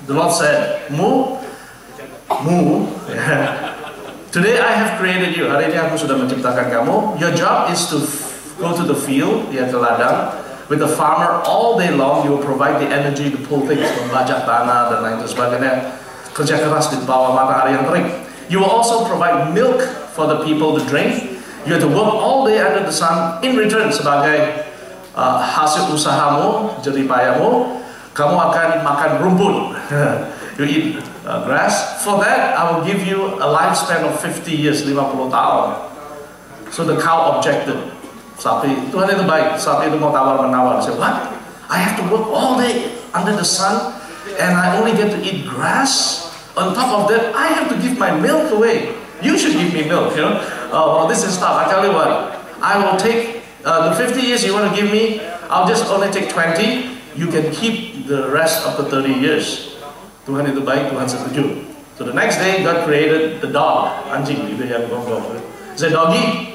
The Lord said, move. Today I have created you. Hari ini aku sudah menciptakan kamu. Your job is to go to the field, ke ladang, with the farmer all day long. You will provide the energy to pull things, membajak tanah dan lain sebagainya. Kerja keras di bawah matahari yang terik. You will also provide milk for the people to drink. You have to work all day under the sun. In return, sebagai hasil usahamu, jeripayamu, kamu akan makan rumput. You eat grass. For that, I will give you a lifespan of 50 years, 50 tahun. So the cow objected. Sapi, Tuhan itu baik. Sapi itu mau tawar-menawar. Say, what? I have to work all day under the sun, and I only get to eat grass. On top of that, I have to give my milk away. You should give me milk, you know. Well, this is tough. I tell you what, I will take the 50 years you want to give me, I'll just only take 20. You can keep the rest of the 30 years. Tuhan itu baik, Tuhan setuju. So the next day, God created the dog, anjing, gitu yang gonggong. He said, doggy,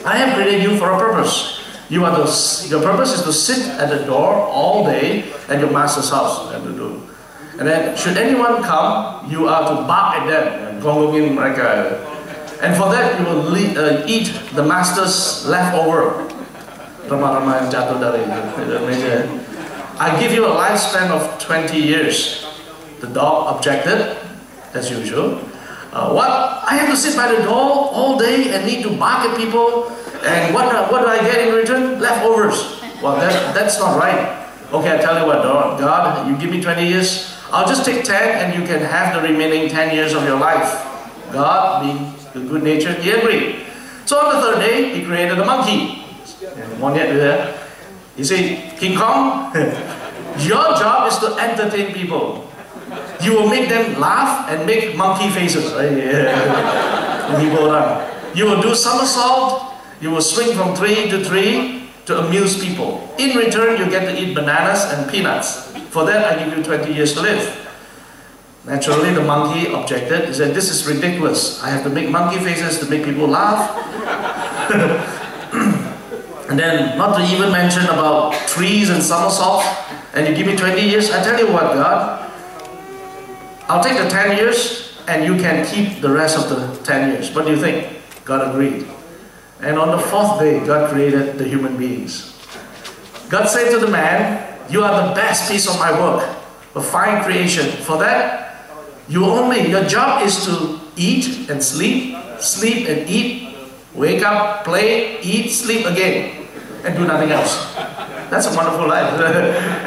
I have created you for a purpose. Your purpose is to sit at the door all day at your master's house. And then, should anyone come, you are to bark at them, gonggongin mereka. And for that, you will eat the master's leftover. Remah-remah yang jatuh dari meja. I give you a lifespan of 20 years. The dog objected, as usual. What? I have to sit by the door all day and need to bark at people. And what do I get in return? Leftovers. Well, that's not right. Okay, I tell you what, God, you give me 20 years. I'll just take 10 and you can have the remaining 10 years of your life. God, being the good nature, he agreed. So on the third day, he created a monkey. You see, King Kong, your job is to entertain people. You will make them laugh and make monkey faces. You will do somersault, you will swing from tree to tree to amuse people. In return, you get to eat bananas and peanuts. For that, I give you 20 years to live. Naturally, the monkey objected. He said, this is ridiculous. I have to make monkey faces to make people laugh. And then, not to even mention about trees and somersaults, and you give me 20 years. I tell you what, God, I'll take the 10 years, and you can keep the rest of the 10 years. What do you think? God agreed. And on the fourth day, God created the human beings. God said to the man, you are the best piece of my work, a fine creation. For that, your job is to eat and sleep, sleep and eat, wake up, play, eat, sleep again, and do nothing else. That's a wonderful life.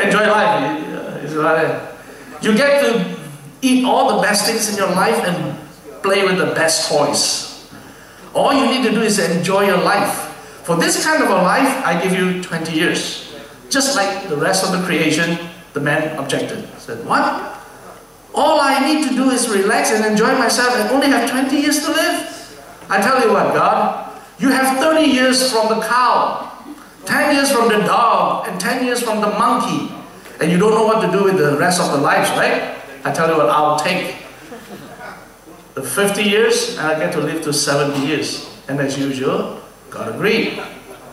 Enjoy life. You get to eat all the best things in your life and play with the best toys. All you need to do is enjoy your life. For this kind of a life, I give you 20 years. Just like the rest of the creation, the man objected. He said, what? All I need to do is relax and enjoy myself and only have 20 years to live? I tell you what, God, you have 30 years from the cow, 10 years from the dog, and 10 years from the monkey. And you don't know what to do with the rest of the lives, right? I tell you what, I'll take the 50 years and I get to live to 70 years. And as usual, God agreed.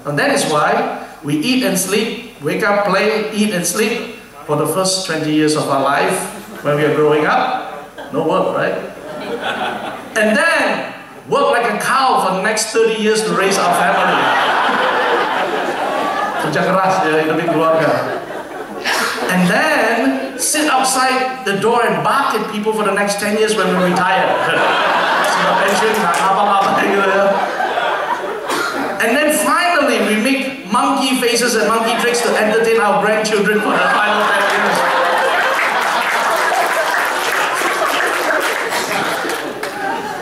And that is why we eat and sleep, wake up, play, eat and sleep for the first 20 years of our life when we are growing up. No work, right? And then work like a cow for the next 30 years to raise our family. Kerja keras ya, hidupin keluarga. And then sit outside the door and bark at people for the next 10 years when we retire. Sudah pensiun, nggak apa-apa gitu ya. And then finally we make monkey faces and monkey tricks to entertain our grandchildren for the final 10 years.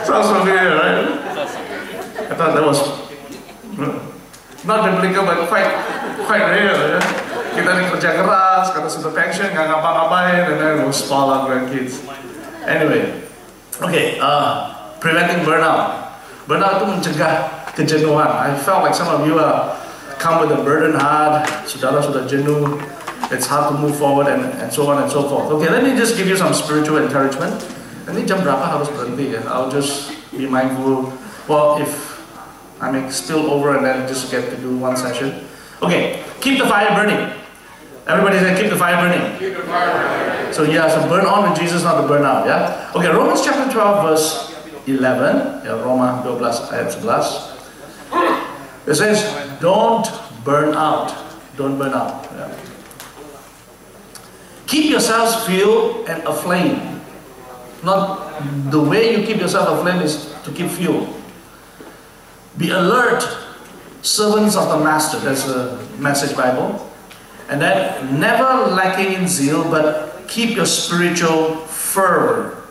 Sounds familiar, right? I thought that was not biblical, but quite real. Yeah? Kita nih kerja keras, karena sudah pensiun, nggak ngapa-ngapain, and then we'll spoil our grandkids. Anyway, okay, preventing burnout. Burnout itu mencegah kejenuhan. I felt like some of you come with a burden heart, saudara sudah jenuh, it's hard to move forward, and so on and so forth. Okay, let me just give you some spiritual encouragement. Ini jam berapa harus berhenti ya? I'll just be mindful. Well, if I may spill over and then just get to do one session. Okay, keep the fire burning. Everybody say, keep the fire burning. Keep the fire burning. So you have to burn on with Jesus, not to burn out. Yeah. Okay. Romans chapter 12 verse 11. Ya, Roma 12 ayat 11. It says, "Don't burn out. Don't burn out." Yeah. Keep yourselves filled and aflame. Not the way you keep yourself aflame is to keep fuel. Be alert, servants of the Master. That's the Message Bible. And then never lacking in zeal, but keep your spiritual fervor,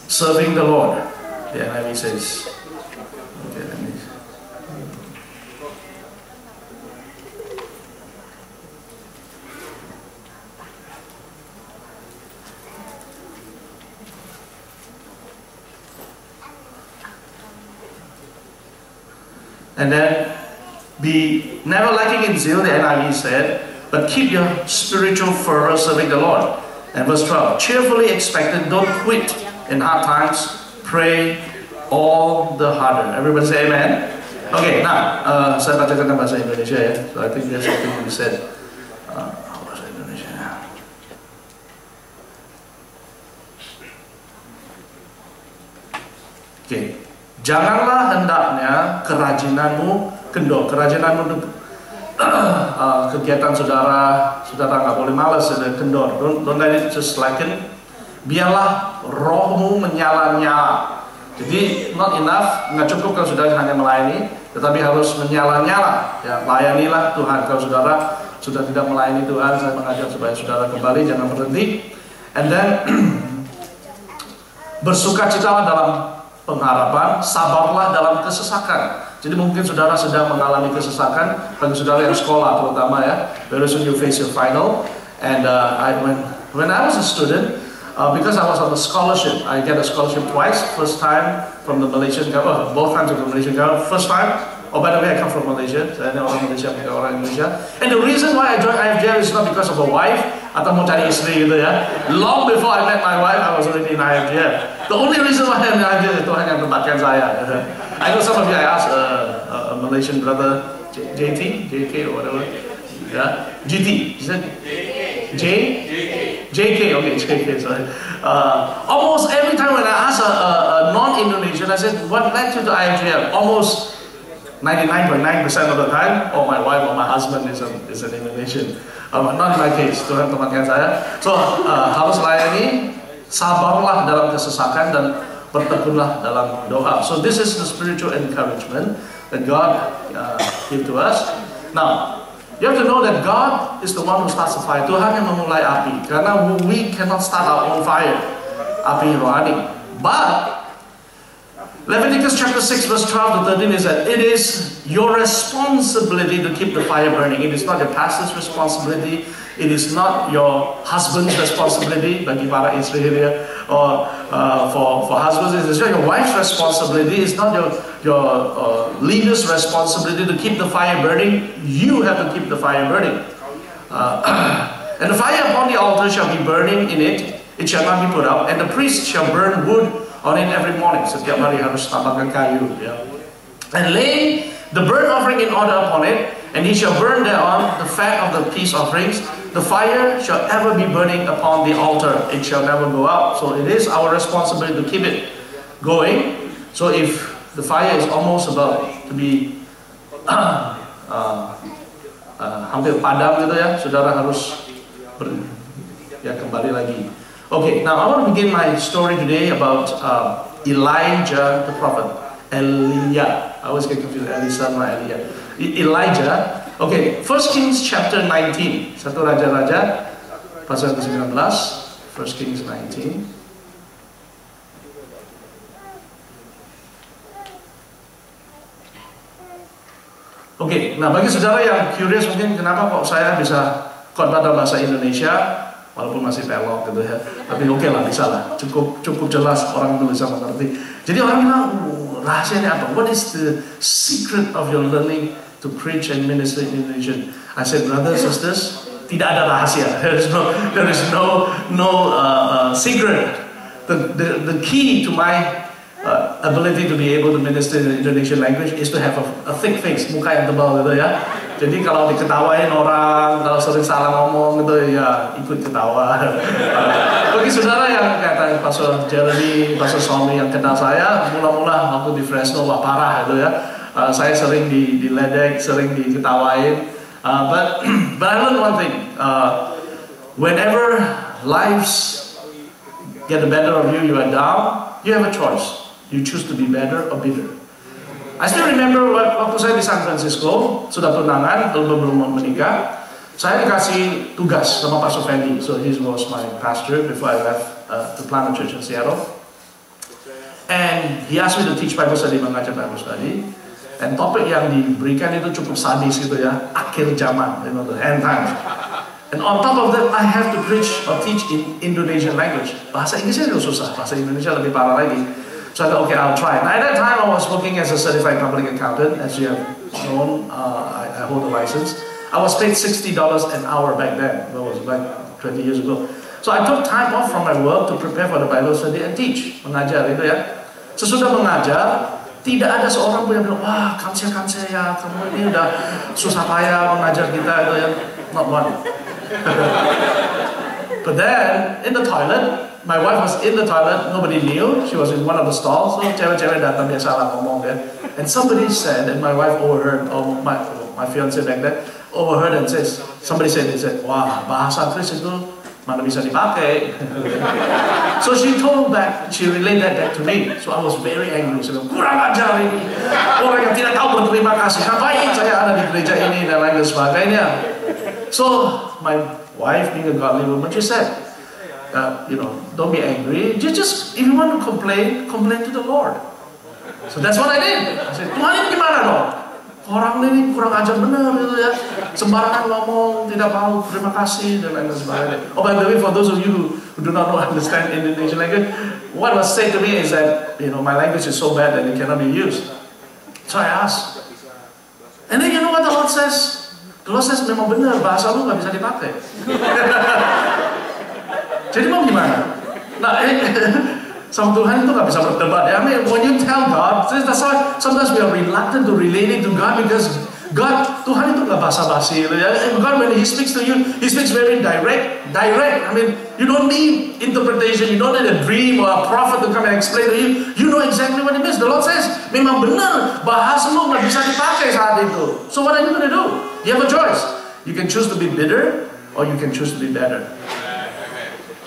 serving the Lord. The NIV says. Okay, let me. And then, be never lacking in zeal, the NIV said, but keep your spiritual fervor serving the Lord. And verse 12, cheerfully expectant, don't quit in hard times, pray all the harder. Everybody say amen? Okay, now, saya bacakan dalam bahasa Indonesia ya. So I think there's something to be said. Bahasa Indonesia. Okay. Janganlah hendaknya kerajinanmu kendor. Kerajinanmu itu kegiatan saudara nggak boleh malas, ada kendor. Don't let it just slacken. Biarlah rohmu menyala-nyala. Jadi not enough, nggak cukup kalau saudara hanya melayani, tetapi harus menyala-nyala. Ya, layanilah Tuhan. Kalau saudara sudah tidak melayani Tuhan, saya mengajak supaya saudara kembali, jangan berhenti. And then bersukacitalah dalam pengharapan, sabarlah dalam kesesakan. Jadi mungkin saudara sedang mengalami kesesakan, bagi saudara yang sekolah terutama ya. Very soon you face your final. And when I was a student, because I was on a scholarship, I get a scholarship twice. First time from the Malaysian government, both times from the Malaysian government. First time, oh by the way, I come from Malaysia. Saya ini orang Malaysia, bukan orang Indonesia. And the reason why I joined IFJF is not because of a wife atau mau cari istri gitu ya. Long before I met my wife, I was already in IFJF. The only reason why I'm in IFJF itu hanya tempatkan saya. I know some of you, I asked a Malaysian brother, JK or whatever, yeah, GT, is it? JK, okay, JK, sorry. Almost every time when I ask a non-Indonesian, I said, what led you to IFJF? Almost 99.9% of the time, or my wife or my husband is an Indonesian. Not in my case, Tuhan temankan saya. So, harus layani, sabarlah dalam kesesakan dan bertekunlah dalam doa. So this is the spiritual encouragement that God give to us. Now, you have to know that God is the one who starts the fire. Tuhan yang memulai api. Karena we cannot start our own fire. Api rohani. But Leviticus chapter 6 verse 12 to 13 is that it is your responsibility to keep the fire burning. It is not your pastor's responsibility. It is not your husband's responsibility, bagi para istri dia, or for husbands, it is not your wife's responsibility. It's not your leader's responsibility to keep the fire burning. You have to keep the fire burning. And the fire upon the altar shall be burning in it. It shall not be put out. And the priest shall burn wood on it every morning. Setiap hari harus tambahkan kayu. Ya. And lay the burnt offering in order upon it. And he shall burn thereon the fat of the peace offerings. The fire shall ever be burning upon the altar. It shall never go out. So it is our responsibility to keep it going. So if the fire is almost about to be hampir padam gitu ya, saudara harus kembali lagi. Okay, now I want to begin my story today about Elijah the prophet. Elijah. I always get confused. Elisa sama Elijah. Elijah. Okay, 1 Kings chapter 19. Satu Raja-Raja pasal ke-19. 1 Kings 19. Okay, nah bagi saudara yang curious mungkin kenapa kok saya bisa khotbah dalam bahasa Indonesia walaupun masih pelok gitu ya. Tapi oke lah, bisa lah. Cukup jelas orang itu bisa mengerti. Jadi orang bilang, rahasianya apa? What is the secret of your learning to preach and minister in Indonesian? I said, brothers, sisters, tidak ada rahasia. There is no secret. The key to my ability to be able to minister in the Indonesian language is to have a thick face, muka yang tebal gitu ya. Jadi kalau diketawain orang, kalau sering salah ngomong gitu ya ikut ketawa. Bagi saudara yang kata Pastor Jeremy, Pastor Somi yang kenal saya, mula-mula waktu di Fresno wah parah itu ya. Saya sering diledek, sering diketawain. But I learned one thing. Whenever lives get the better of you, you are down. You have a choice. You choose to be better or bitter. I still remember waktu saya di San Francisco, sudah tunangan, belum menikah, saya dikasih tugas sama Pastor Fendi. So he was my pastor before I left to plant a church in Seattle. And he asked me to teach Bible study, mengajar Bible study. And topik yang diberikan itu cukup sadis gitu ya, akhir zaman, you know, the end times. And on top of that, I have to preach or teach in Indonesian language. Bahasa Inggrisnya itu susah, bahasa Indonesia lebih parah lagi. So I thought, okay, I'll try. Now, at that time, I was working as a certified public accountant. As you have known, I hold a license. I was paid $60 an hour back then. That was like 20 years ago. So I took time off from my work to prepare for the Bible study and teach. Mengajar itu ya. Sesudah mengajar, tidak ada seorang pun yang bilang, wah, kamsia ya, kamu ini udah susah payah mengajar kita itu ya. Not one. But then, in the toilet, my wife was in the toilet, nobody knew, she was in one of the stalls, so cewek-cewek datang, dia salah ngomong kan. And somebody said, and my wife overheard, my fiance back then, overheard and says, somebody said, wah, bahasa Inggris itu mana bisa dipakai. So she relayed that back to me. So I was very angry. Saya bilang, kurang ajar ini. Orang yang tidak tahu berterima kasih. Ngapain saya ada di gereja ini dan lain sebagainya. So my wife, being a godly woman, she said, don't be angry. Just if you want to complain to the Lord. So that's what I did. I said, Tuhan ini gimana dong? Orang ini kurang ajar benar gitu ya. Sembarangan ngomong, tidak mau terima kasih dan lain sebagainya. Oh, by the way, for those of you who do not understand Indonesian language, what was said to me is that my language is so bad that it cannot be used. So I asked, and then you know what the Lord says? The Lord says memang benar bahasa lu nggak bisa dipakai. Jadi mau gimana? Nah, sama Tuhan itu nggak bisa berdebat ya. I mean, when you tell God, that's why sometimes we are reluctant to relating to God because Tuhan itu nggak basa-basi. God, when He speaks to you, He speaks very direct. I mean, you don't need interpretation. You don't need a dream or a prophet to come and explain to you. You know exactly what it means. The Lord says, memang benar bahasa lu nggak bisa dipakai saat itu. So what are you going to do? You have a choice. You can choose to be bitter or you can choose to be better.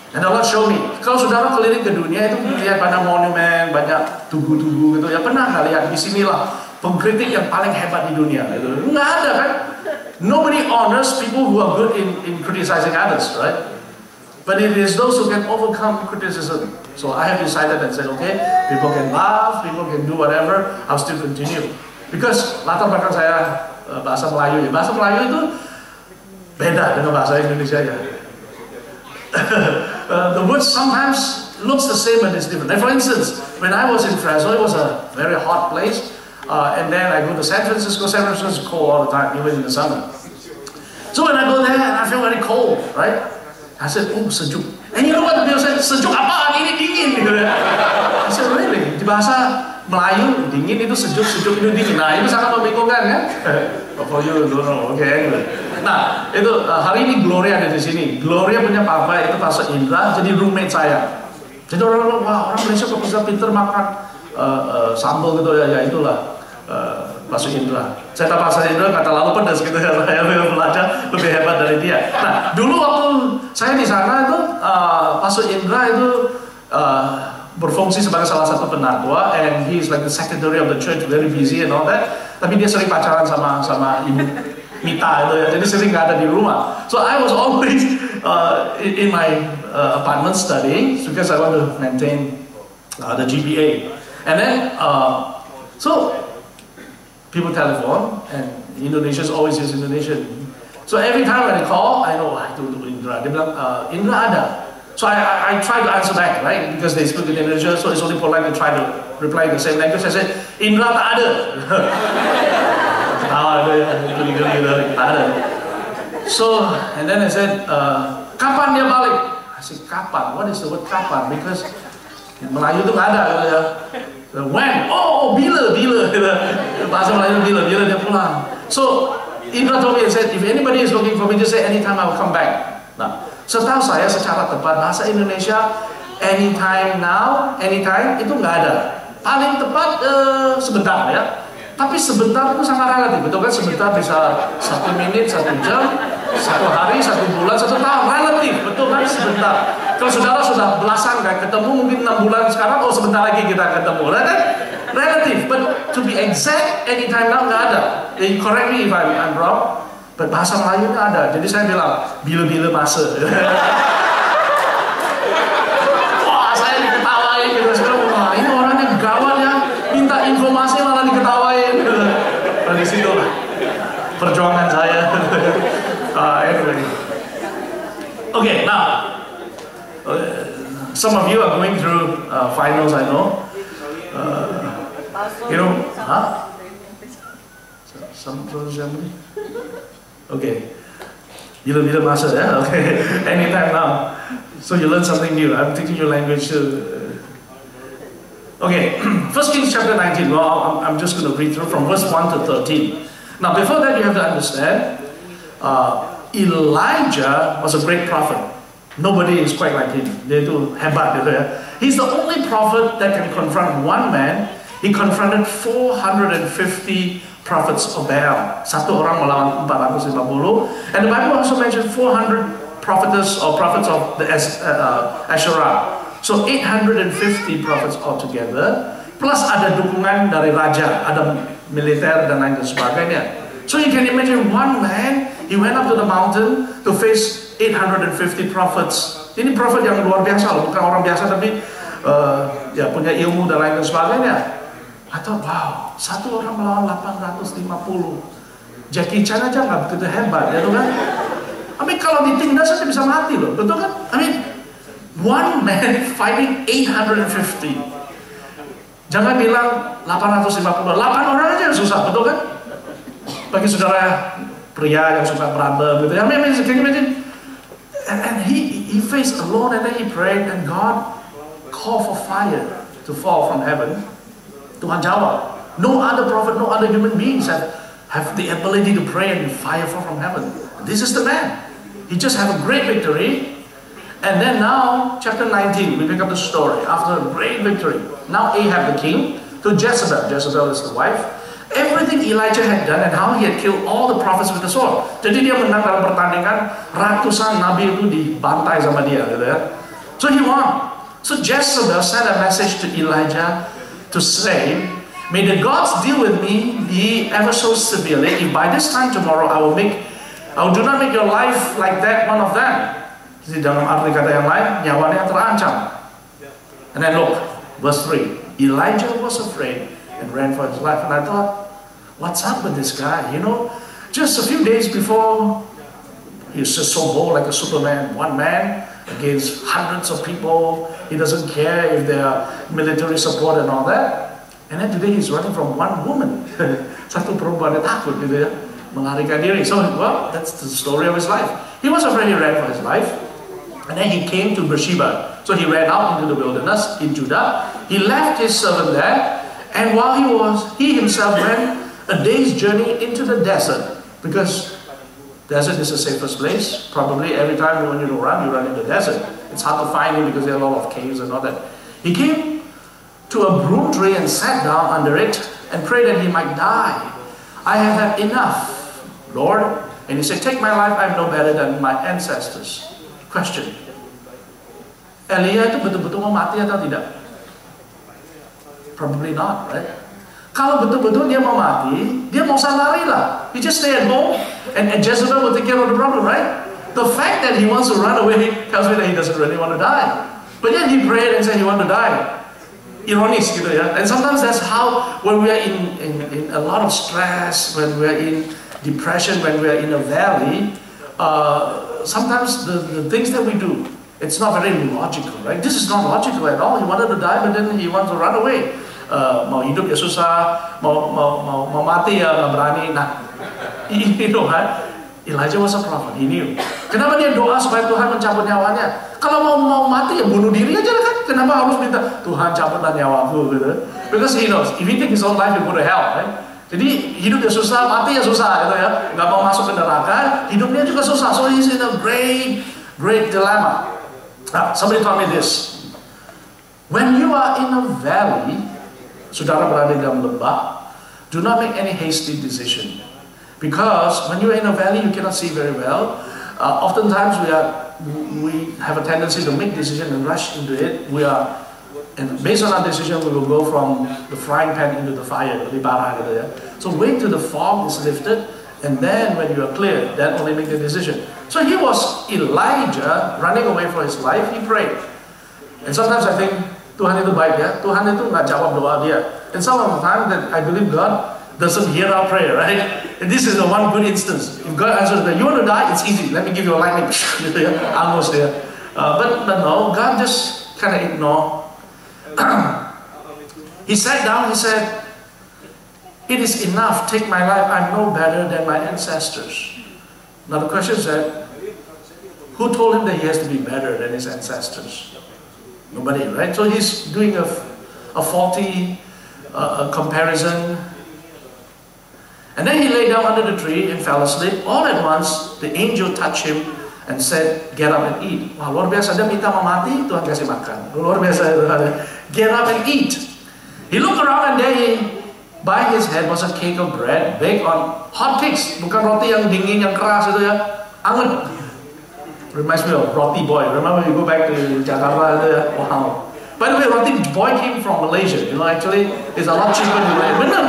And Allah show me, kalau saudara keliling ke dunia itu lihat banyak monumen, banyak tugu-tugu gitu ya, pernah nggak lihat disinilah pengkritik yang paling hebat di dunia itu? Nggak ada kan? Nobody honors people who are good in criticizing others, right? But it is those who can overcome criticism. So I have decided and said, okay, people can laugh, people can do whatever, I'll still continue. Because latar belakang saya bahasa Melayu ya, bahasa Melayu itu beda dengan bahasa Indonesia ya. The words sometimes looks the same but it's different. Like for instance, when I was in Fresno, it was a very hot place, and then I go to San Francisco. San Francisco is cold all the time, even in the summer. So when I go there, I feel very cold, right? I said, oh sejuk. And you know what the people said? Sejuk apaan? Ini dingin. I said, really? Di bahasa Melayu, dingin itu sejuk, sejuk itu dingin. Nah, itu sangat membingungkan kan? For you don't know, okay, anyway. Nah, itu hari ini Gloria ada di sini. Gloria punya papa itu Pastor Indra, jadi roommate saya. Jadi orang-orang, wah orang Malaysia kok bisa pinter makan sambal gitu ya, itulah Pastor Indra. Saya tahu Pastor Indra kata lalu pedas gitu ya, saya belajar lebih hebat dari dia. Nah, dulu waktu saya di sana itu Pastor Indra itu berfungsi sebagai salah satu penatua, and he is like the secretary of the church, very busy and all that. Tapi dia sering pacaran sama ibu Mita itu ya, jadi sering nggak ada di rumah. So I was always in my apartment studying because I want to maintain the GPA. And then so people telephone, and Indonesians always use Indonesian. So every time when they call, I know itu Indra. Dia bilang Indra ada. So I try to answer back, right? Because they speak in Indonesia, so it's only polite to try to reply in the same language. I said, Indra tak ada. Ada. So, and then I said, kapan dia balik? I said, kapan? What is the word kapan? Because Melayu itu nggak ada, gitu ya. When? Oh, bila. Bahasa Melayu bila dia pulang. So, Indra told me, he said, if anybody is looking for me, just say anytime I will come back. Nah, setahu saya secara tepat bahasa Indonesia anytime now, anytime itu nggak ada. Paling tepat sebentar ya. Tapi sebentar itu sangat relatif, betul kan? Sebentar bisa 1 menit, 1 jam, 1 hari, 1 bulan, 1 tahun, relatif, betul kan? Sebentar. Kalau saudara sudah belasan kan ketemu, mungkin 6 bulan sekarang, oh sebentar lagi kita ketemu, kan? Relatif, but to be exact, anytime now nggak ada. Correct me if I'm wrong, but bahasa Melayu nggak ada. Jadi saya bilang, bila-bila masa. Wah, saya diketawain gitu. Sekarang, wah ini orangnya gawat ya, minta informasi malah diketawain. Nah, di situ lah perjuangan saya. Anyway. Okay, now some of you are going through finals, I know. You know, huh? Some Germany. Okay. Bila-bila masa ya, okay. Anytime now. So you learn something new. I'm teaching you language. Okay, 1 Kings chapter 19. Well, I'm just going to read through from verse 1 to 13. Now, before that, you have to understand, Elijah was a great prophet. Nobody is quite like him. Dia itu hebat gitu ya. He's the only prophet that can confront one man. He confronted 450 prophets of Baal. Satu orang melawan 450. And the Bible also mentions 400 prophetess or prophets of the Asherah. So 850 prophets altogether. Plus ada dukungan dari raja, ada militer dan lain sebagainya. So you can imagine one man, he went up to the mountain to face 850 prophets. Ini prophet yang luar biasa loh, bukan orang biasa tapi ya punya ilmu dan lain sebagainya. I thought, wow, satu orang melawan 850. Jackie Chan aja nggak begitu hebat, ya kan? I mean kalau ditindas saja bisa mati loh, betul kan? I mean one man fighting 850. Jangan bilang 850, 8 orang aja yang susah, betul kan? Bagi saudara pria yang suka berantem gitu ya, I mean, can you imagine? And he faced alone and then he prayed and God called for fire to fall from heaven. Tuhan jawab. No other prophet, no other human beings have the ability to pray and fire fall from heaven. This is the man. He just had a great victory. And then now, chapter 19, we pick up the story. After a great victory, now Ahab the king to Jezebel. Jezebel is the wife. Everything Elijah had done and how he had killed all the prophets with the sword. Jadi dia menang dalam pertandingan, ratusan nabi itu dibantai sama dia, gitu ya. So he won. So Jezebel sent a message to Elijah to say, may the gods deal with me ye ever so severely, if by this time tomorrow I will do not make your life like that one of them. Jadi dalam arti kata yang lain, nyawanya terancam. And then look, verse 3. Elijah was afraid and ran for his life. And I thought, what's up with this guy? You know, just a few days before, he was just so bold like a Superman. One man against hundreds of people. He doesn't care if they are military support and all that. And then today he's running from one woman. Satu perempuan yang takut gitu ya, melarikan diri. So, well, that's the story of his life. He was afraid, he ran for his life. And then he came to Beersheba. So he ran out into the wilderness in Judah. He left his servant there. And while he himself went a day's journey into the desert. Because desert is the safest place. Probably every time when you run in the desert. It's hard to find him because there are a lot of caves and all that. He came to a broom tree and sat down under it and prayed that he might die. I have had enough, Lord. And he said, take my life, I am no better than my ancestors. Question. Elia itu betul-betul mau mati atau tidak? Probably not, right? Kalau betul-betul dia mau mati, dia mau lari lah. He just stay at home and Jezebel will take care of the problem, right? The fact that he wants to run away tells me that he doesn't really want to die. But yet he prayed and said he wanted to die. Ironis gitu ya. And sometimes that's how, when we are in a lot of stress, when we are in depression, when we are in a valley, sometimes the things that we do, it's not very logical, right? This is not logical at all. He wanted to die, but then he wants to run away. Mau hidup ya susah, mau mati ya nggak berani. Nah, you know, kan? Elijah was a prophet. He knew. Kenapa dia doa supaya Tuhan mencabut nyawanya? Kalau mau mati ya bunuh diri aja kan? Kenapa harus minta Tuhan cabutlah nyawaku gitu? Because he knows if he take his own life, he go to hell, right? Jadi hidupnya susah, mati ya susah gitu ya. Nggak mau masuk ke neraka, hidupnya juga susah. So he's in a great dilemma. Now, somebody told me this. When you are in a valley, saudara berada dalam lembah, do not make any hasty decision. Because when you're in a valley, you cannot see very well. Oftentimes we have a tendency to make decisions and rush into it. And based on our decision, we will go from the frying pan into the fire. So wait till the fog is lifted, and then when you are clear, then only make the decision. So here was Elijah running away for his life. He prayed, and sometimes I think Tuhan itu baik ya. Tuhan itu nggak jawab doa dia. And some of the time that I believe God doesn't hear our prayer, right? And this is the one good instance. If God answers that, you want to die? It's easy. Let me give you a lightning. Almost there. But no, God just kind of ignored. He sat down, he said, it is enough, take my life, I'm no better than my ancestors. Now the question is that, who told him that he has to be better than his ancestors? Nobody, right? So he's doing a faulty comparison. And then he lay down under the tree and fell asleep. All at once, the angel touched him and said, get up and eat. Wah, luar biasa, dia minta mau mati, Tuhan kasih makan. Luar biasa, get up and eat. He looked around and there by his head was a cake of bread baked on hot cakes. Bukan roti yang dingin, yang keras itu ya. Anget. Reminds me of Roti Boy. Remember you go back to Jakarta itu ya? Wow. By the way, Roti Boy came from Malaysia. You know, actually, it's a lot cheaper in Malaysia. Benar.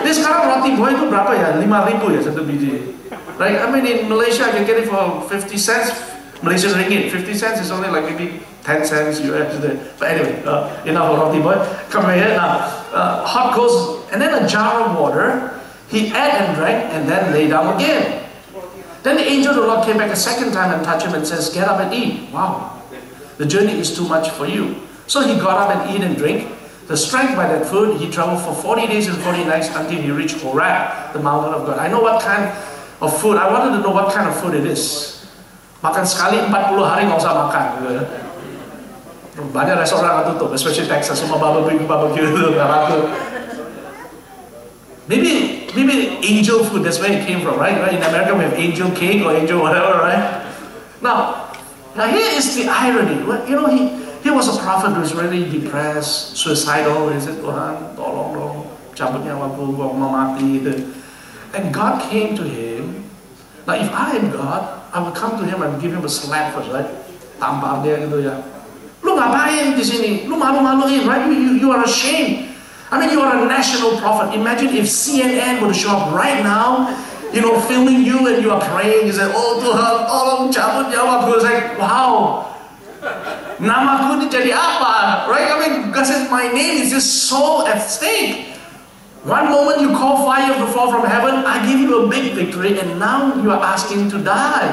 Ini sekarang Roti Boy itu berapa ya? 5.000 ya satu biji. Right? I mean, in Malaysia, I can get it for 50 cents. Malaysian ringgit. 50 cents is only like maybe 10 cents US. But anyway, enough of Roti Boy. Come here now. Hot coals, and then a jar of water. He ate and drank, and then lay down again. Then the angel of the Lord came back a second time and touched him and says, get up and eat. Wow. The journey is too much for you. So he got up and eat and drink. The strength by that food, he traveled for 40 days and 40 nights until he reached Horeb, the mountain of God. I know what kind of food. I wanted to know what kind of food it is. Makan sekali 40 hari nggak usah makan. Banyak restoran nggak tutup, especially Texas, semua barbecue itu nggak laku. Maybe angel food. That's where it came from, right? In America we have angel cake or angel whatever, right? Now here is the irony. You know, he was a prophet who was really depressed, suicidal. He said, Tuhan, tolong dong, cabut nyawaku, gua mau mati. And God came to him. Now if I am God, I would come to him and give him a slap first, right? Tampar dia gitu ya. Lu ngapain di sini? Lu malu-maluin, right? You are ashamed. I mean, you are a national prophet. Imagine if CNN would show up right now, you know, filming you and you are praying. You say, oh Tuhan, tolong cabut nyawaku. It's like, wow. Namaku ini jadi apa? Right? I mean, God says, my name is just so at stake. One moment you call fire to fall from heaven, I give you a big victory, and now you are asking to die.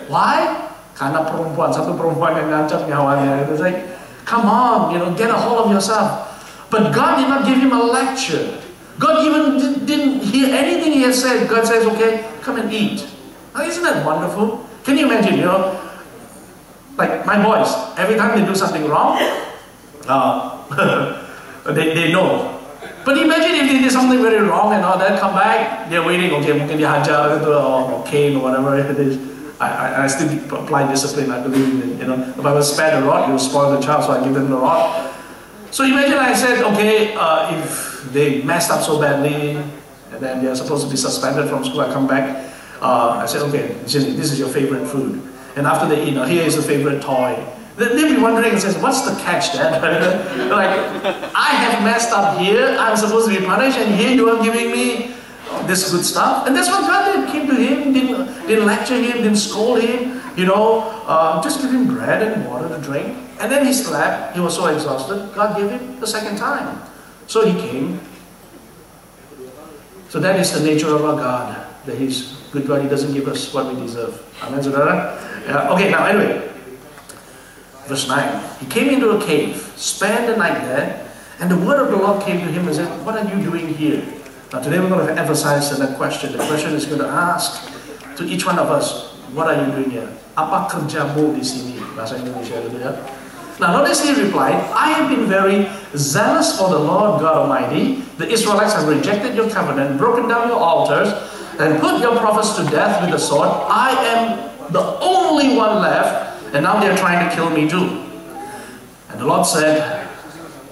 Why? Karena satu perempuan yang ngancam nyawanya. It's like, come on, you know, get a hold of yourself. But God did not give him a lecture. God even didn't hear anything he had said. God says, okay, come and eat. Now, isn't that wonderful? Can you imagine, you know, like my boys, every time they do something wrong, they know. But imagine if they did something very wrong and all that, come back, they're waiting, okay, mungkin dihajar or cane or whatever it is. I still apply discipline, I believe in, you know. If I was spared a rod, you will spoil the child, so I give them the rod. So imagine I said, okay, if they messed up so badly, and then they're supposed to be suspended from school, I come back, I said, okay, this is your favorite food. And after they eat, here is the favorite toy. They'll be wondering and says, what's the catch, Dad? Like, I have messed up here, I'm supposed to be punished, and here you are giving me this good stuff. And that's what God did. Came to him, didn't lecture him, didn't scold him, you know, just give him bread and water to drink. And then he slept, he was so exhausted, God gave him the second time. So he came. So that is the nature of our God, that he's good God, he doesn't give us what we deserve. Amen, saudara? Yeah. Okay, now anyway. Verse 9, he came into a cave, spent the night there, and the word of the Lord came to him and said, what are you doing here? Now today we're going to emphasize that question. The question is going to ask to each one of us, what are you doing here? Apa kerjamu di sini? Bahasa Indonesia gitu ya. Now notice he replied, I have been very zealous for the Lord God Almighty. The Israelites have rejected your covenant, broken down your altars, and put your prophets to death with the sword. I am the only one left, and now they're trying to kill me too. And the Lord said,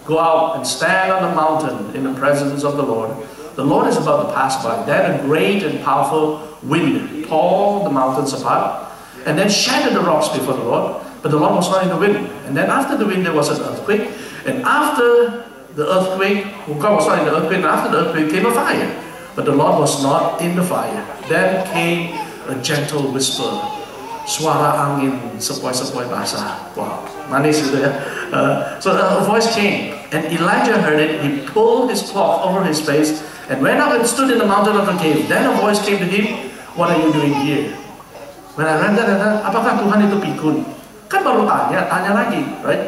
go out and stand on the mountain in the presence of the Lord. The Lord is about to pass by. Then a great and powerful wind tore the mountains apart, and then shattered the rocks before the Lord. But the Lord was not in the wind. And then after the wind there was an earthquake. And after the earthquake, God was not in the earthquake, and after the earthquake came a fire. But the Lord was not in the fire. Then came a gentle whisper. Suara angin sepoi-sepoi basah. Wow, manis gitu ya. So a voice came, and Elijah heard it. He pulled his cloth over his face and went up and stood in the mountain of the cave. Then a voice came to him, what are you doing here? When I read that, apakah Tuhan itu pikun? Kan baru tanya lagi, right?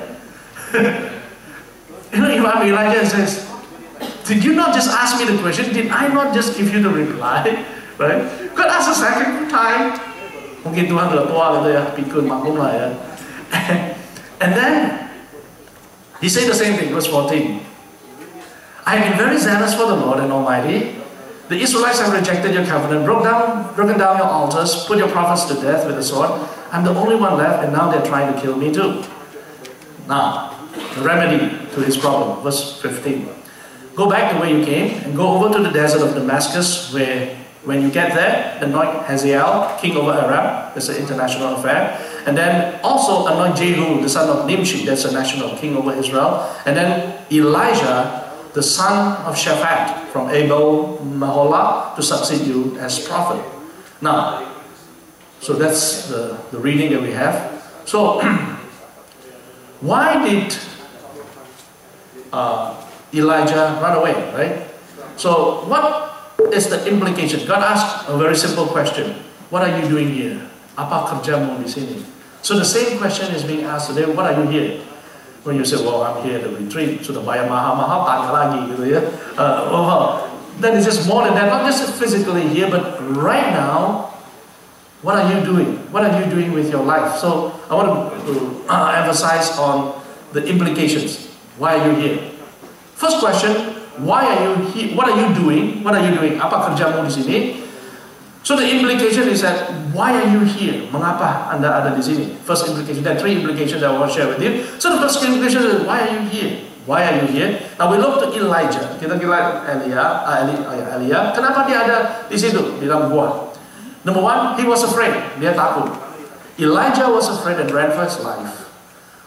You know, if I'm Elijah says, did you not just ask me the question? Did I not just give you the reply? Right? God asked a second time. Mungkin Tuhan udah tua gitu ya, pikun maklum lah ya. And then he said the same thing, verse 14. I have been very zealous for the Lord and Almighty. The Israelites have rejected your covenant, broken down your altars, put your prophets to death with the sword. I'm the only one left, and now they're trying to kill me too. Now, the remedy to his problem, verse 15. Go back the way you came, and go over to the desert of Damascus, where when you get there, anoint Hazael, king over Aram. That's an international affair. And then also anoint Jehu, the son of Nimshi, that's a national king over Israel. And then Elijah, the son of Shaphat from Abel Maholah, to succeed you as prophet. Now, so that's the reading that we have. So, why did Elijah run away, right? So, what is the implication? God asked a very simple question. What are you doing here? Apa kerjamu di sini? So the same question is being asked today. What are you here? When you say, well, I'm here at the retreat, sudah bayar mahal-mahal, tanya lagi gitu ya. Then it's just more than that, not just physically here, but right now, what are you doing? What are you doing with your life? So I want to emphasize on the implications. Why are you here? First question, why are you here? What are you doing? What are you doing? Apa kerjamu di sini? So the implication is that, why are you here? Mengapa Anda ada di sini? First implication. There are three implications that I want to share with you. So the first implication is, why are you here? Why are you here? Now we look to Elijah. Kita lihat Elia. Kenapa dia ada di situ, di dalam gua? Number one, he was afraid. Dia takut. Elijah was afraid and ran for his life.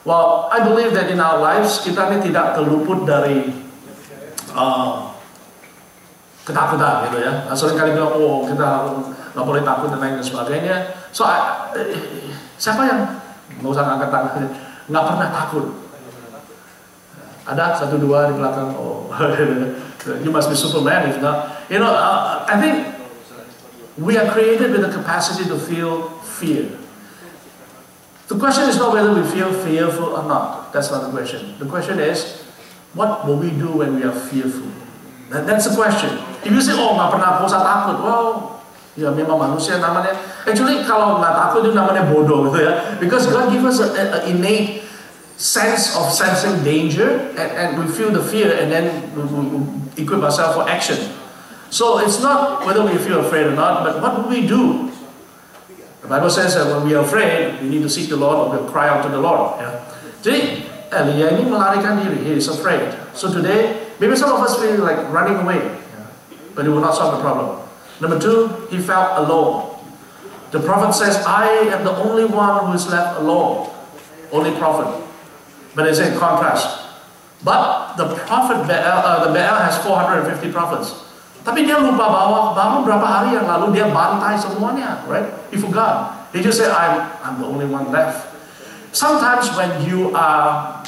Well, I believe that in our lives, kita ini tidak terluput dari ketakutan gitu ya. Sering kali bilang, oh kita nggak boleh takut dan lain sebagainya. So, siapa yang nggak usah angkat tangan, nggak pernah takut? Ada satu dua di belakang. Oh, you must be Superman if not. You know, I think we are created with the capacity to feel fear. The question is not whether we feel fearful or not. That's not the question. The question is, what will we do when we are fearful? That's the question. If you say, oh nggak pernah usah takut, well, ya memang manusia namanya. Actually kalau nggak takut itu namanya bodoh gitu ya. Because God gives us an innate sense of sensing danger, and we feel the fear, and then we equip ourselves for action. So it's not whether we feel afraid or not, but what do we do? The Bible says that when we are afraid, we need to seek the Lord, or we'll cry out to the Lord. Ya. Jadi Elia ini melarikan diri. He is afraid. So today, maybe some of us feel like running away, but it will not solve the problem. Number two, he felt alone. The prophet says, I am the only one who is left alone. Only prophet. But it's in contrast. But the prophet Baal, the Baal has 450 prophets. Tapi dia lupa bahwa baru berapa hari yang lalu dia bantai semuanya, right? He forgot. He just said, I'm the only one left. Sometimes when you are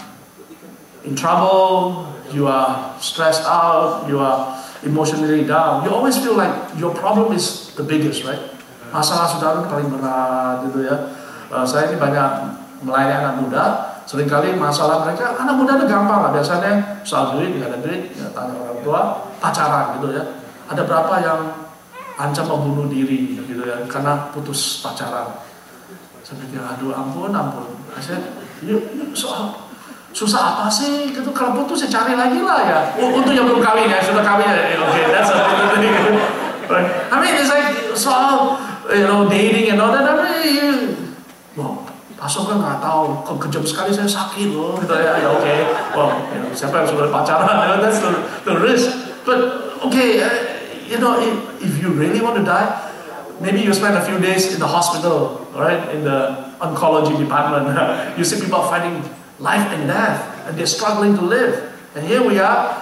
in trouble, you are stressed out, you are emotionally down, you always feel like your problem is the biggest, right? Masalah saudara paling berat gitu ya. Saya ini banyak melayani anak muda, seringkali masalah mereka, anak muda itu gampang lah, biasanya soal duit, nggak ada duit, ya tanya orang tua, pacaran gitu ya. Ada berapa yang ancam mau bunuh diri gitu ya, karena putus pacaran. Saya pikir, aduh ampun. I said, susah apa sih? Gitu, kalau putus ya cari lagi lah ya. Untuk yang belum kawin ya, sudah kawin ya. Okay, that's a thing. I mean, it's like soal, dating and all that. I mean, pastor kan nggak tahu, kejam sekali saya sakit loh. Gitu ya, okay. Well, siapa yang sudah pacaran? That's the risk. But okay, if you really want to die, maybe you spend a few days in the hospital, right? In the oncology department. You see people fighting life and death, and they're struggling to live. And here we are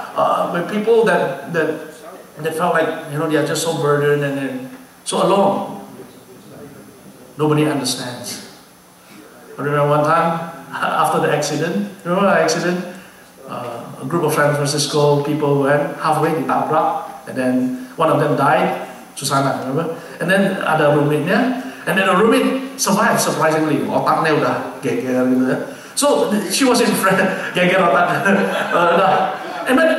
with people that felt like they are just so burdened and so alone. Nobody understands. I remember one time after the accident. Remember the accident? A group of San Francisco people went halfway ditabrak, and then one of them died. Susana, remember? And then ada roommate-nya, and then the roommate survived surprisingly. Otaknya udah geger gitu ya. So she was in front, geger otak. And then,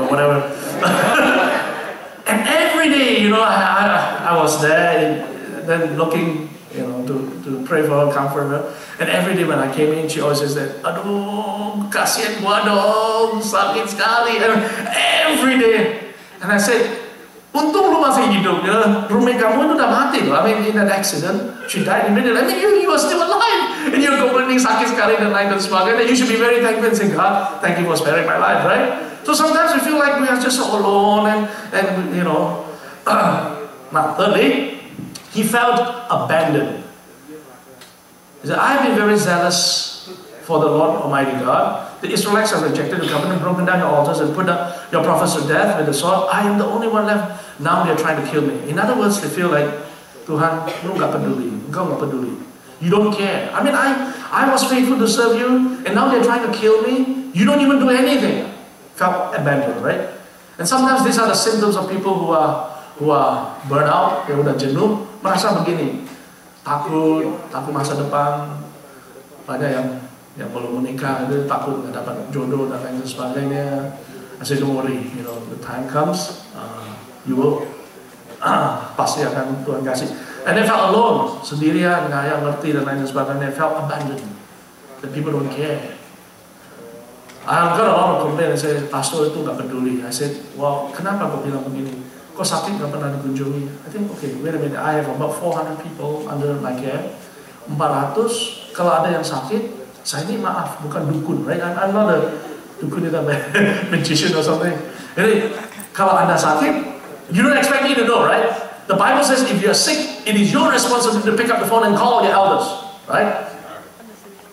whatever. And every day, I was there, then looking, to pray for her, comfort her. And every day when I came in, she always said, "Aduh, kasihan gua dong, sakit sekali." And every day. And I said, untung lu masih hidup, roommate kamu itu udah mati loh. I mean, in that accident, she died immediately. I mean, you are still alive, and you're complaining sakit sekali dan lain sebagainya. You should be very thankful and say, God, thank you for sparing my life, right? So sometimes we feel like we are just so alone, and Now, thirdly, he felt abandoned. He said, I have been very zealous for the Lord Almighty God. The Israelites have rejected the covenant, broken down your altars, and put your prophets to death with the sword. I am the only one left. Now they are trying to kill me. In other words, they feel like, Tuhan, lu gak peduli. Engkau gak peduli. You don't care. I mean, I was faithful to serve you, and now they're trying to kill me. You don't even do anything. Felt abandoned, right? And sometimes these are the symptoms of people who are burnt out, yang udah jenuh, merasa begini. Takut masa depan. Banyak yang belum menikah, itu takut nggak dapat jodoh dan lain sebagainya. I say, don't worry, the time comes, you will pasti akan Tuhan kasih. And they felt alone, sendirian, nggak yang ngerti dan lain sebagainya. They felt abandoned, that people don't care. I've got a lot of complaints. I say, pastor itu nggak peduli. I said, well, kenapa kau bilang begini? Kok sakit nggak pernah dikunjungi? I think, okay, wait a minute. I have about 400 people under my care. 400, kalau ada yang sakit, saya ini maaf, bukan dukun, right? I'm not a dukun, itu magician or something. Jadi, kalau Anda sakit, you don't expect me to know, right? The Bible says if you're sick, it is your responsibility to pick up the phone and call your elders, right?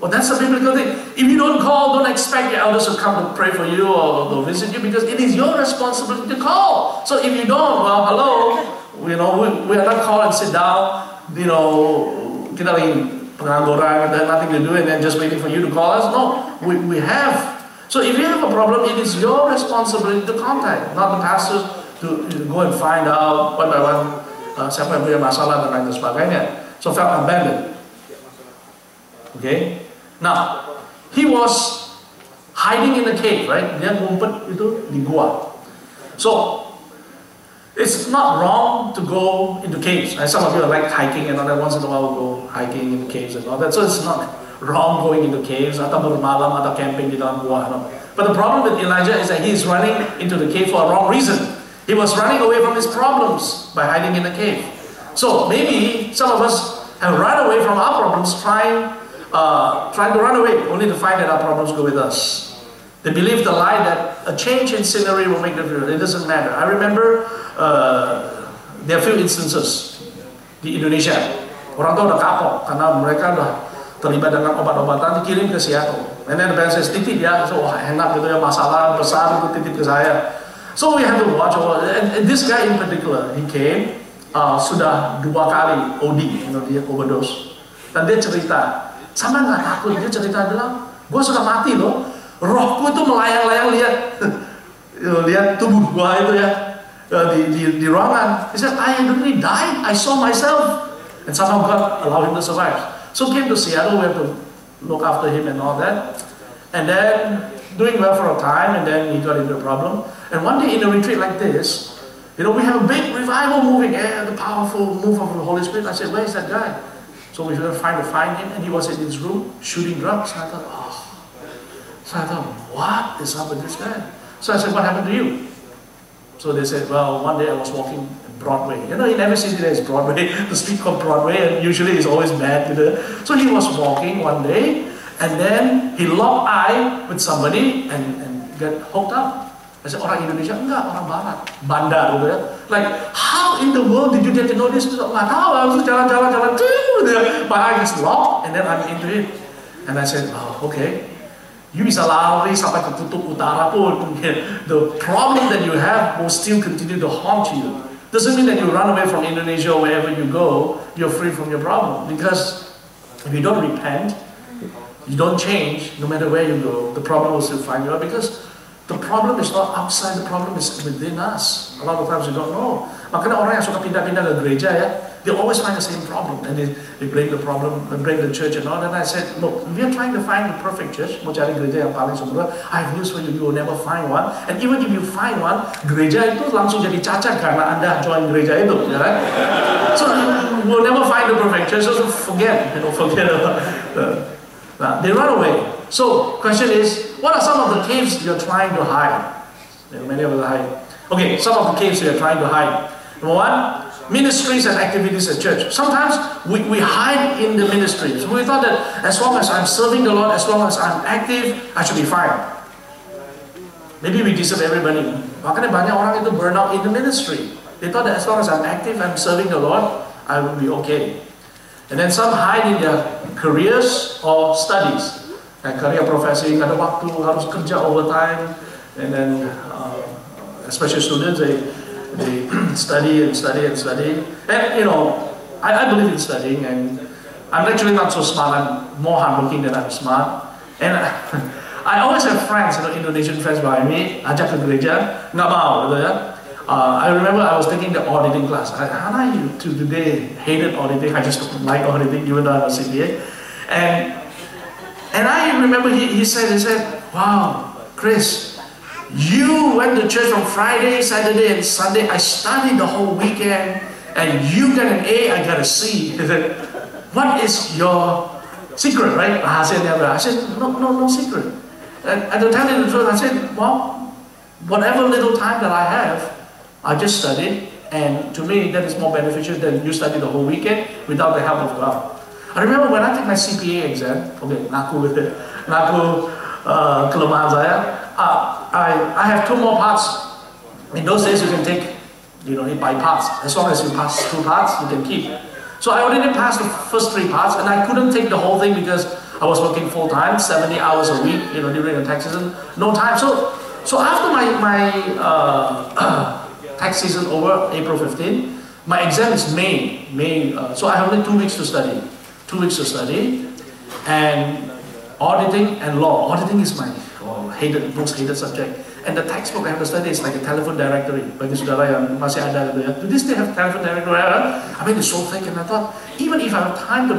Well, that's the biblical thing. If you don't call, don't expect your elders to come to pray for you or to visit you, because it is your responsibility to call. So if you don't, well, hello, we are not called and sit down, kita lagi pengangguran, there's nothing to do, and then just waiting for you to call us. No, we have. So if you have a problem, it is your responsibility to contact, not the pastors to go and find out one by one siapa yang punya masalah dan lain sebagainya. So felt abandoned. Okay. Now he was hiding in the cave, right? Dia ngumpet itu di gua. So it's not wrong to go into caves. And some of you are like hiking and all that. Once in a while, go hiking in caves and all that. So it's not wrong going into caves atau bermalam atau camping di dalam gua. No. But the problem with Elijah is that he is running into the cave for a wrong reason. He was running away from his problems by hiding in the cave. So maybe some of us have run away from our problems, trying to run away, only to find that our problems go with us. They believe the lie that a change in scenery will make the difference. It doesn't matter. I remember there are few instances di Indonesia. Orang tua udah kapok karena mereka udah terlibat dengan obat-obatan, dikirim ke Seattle. And then the parents says, titip ya, so enak gitu ya, masalah besar itu titip ke saya. So we had to watch over. And this guy in particular, he came, sudah 2 kali OD, dia overdose. Dan dia cerita, sama nggak takut, dia cerita bilang, gue sudah mati loh, rohku itu melayang-layang lihat tubuh gue itu ya di ruangan. He said, I literally died, I saw myself, and somehow God allowed him to survive. So came to Seattle, we have to look after him and all that, and then doing well for a time, and then he got into a problem. And one day in a retreat like this, we have a big revival moving, the powerful move of the Holy Spirit. I said, where is that guy? So we were trying to find him, and he was in his room shooting drugs. And I thought, oh. So I thought, what is up with this guy? So I said, what happened to you? So they said, well, one day I was walking Broadway. You know, in every city there is Broadway, the street called Broadway, and usually it's always bad. You know? So he was walking one day, and then he locked eye with somebody and got hooked up. I said, orang Indonesia? Enggak, orang Barat. Bandar, gitu ya. Like, how in the world did you get to know this? Nggak tahu, I was jalan-jalan, gitu ya. My eye just locked, and then I'm into it. And I said, oh, okay. You bisa lari sampai ke kutub utara pun. The problem that you have will still continue to haunt you. Doesn't mean that you run away from Indonesia or wherever you go, you're free from your problem. Because if you don't repent, you don't change, no matter where you go, the problem will still find you out. Because the problem is not outside, the problem is within us. A lot of times you don't know. Makanya orang yang suka pindah-pindah ke gereja ya, they always find the same problem, and they blame the problem, they blame the church and all. And I said, look, if you're trying to find the perfect church, mau cari gereja yang paling sempurna, I have news for you, you will never find one. And even if you find one, gereja itu langsung jadi cacat karena Anda join gereja itu, ya kan? So you will never find the perfect church. So forget about they run away. So question is, what are some of the caves you're trying to hide? There are many of them hide. Okay, some of the caves you're trying to hide. Number one, ministries and activities at church. Sometimes we hide in the ministries. We thought that as long as I'm serving the Lord, as long as I'm active, I should be fine. Maybe we deserve everybody. Makanya banyak orang itu burn out in the ministry. They thought that as long as I'm active, I'm serving the Lord, I will be okay. And then some hide in their careers or studies. Like career profesi, ada waktu harus kerja overtime, and then especially students, they study and study and study. And you know, I believe in studying, and I'm actually not so smart. I'm more hardworking than I'm smart. And I always have friends, you know, Indonesian friends by me, ajak ke gereja, nggak mau, gitu ya. I remember I was taking the auditing class. I today hated auditing. I just don't like auditing, even though I'm a CPA. And I remember he said, wow, Chris, you went to church on Friday, Saturday, and Sunday. I studied the whole weekend, and you got an A, I got a C. He said, what is your secret, right? I said, no secret. And to tell you the truth, I said, well, whatever little time that I have, I just studied, and to me, that is more beneficial than you study the whole weekend without the help of God. I remember when I took my CPA exam, okay, naku kelemahan saya, I have 2 more parts. In those days, you can take, you know, it by parts. As long as you pass 2 parts, you can keep. So I already passed the first 3 parts, and I couldn't take the whole thing because I was working full time, 70 hours a week, you know, during the tax season, no time. So after my tax season over, April 15, my exam is May. So I have only 2 weeks to study. 2 weeks to study, and auditing and law. Auditing is my most hated subject. And the textbook I have to study is like a telephone directory. Bagi saudara yang masih ada gitu ya. Do they still have telephone directory? I mean, it's so thick, and I thought, even if I have time to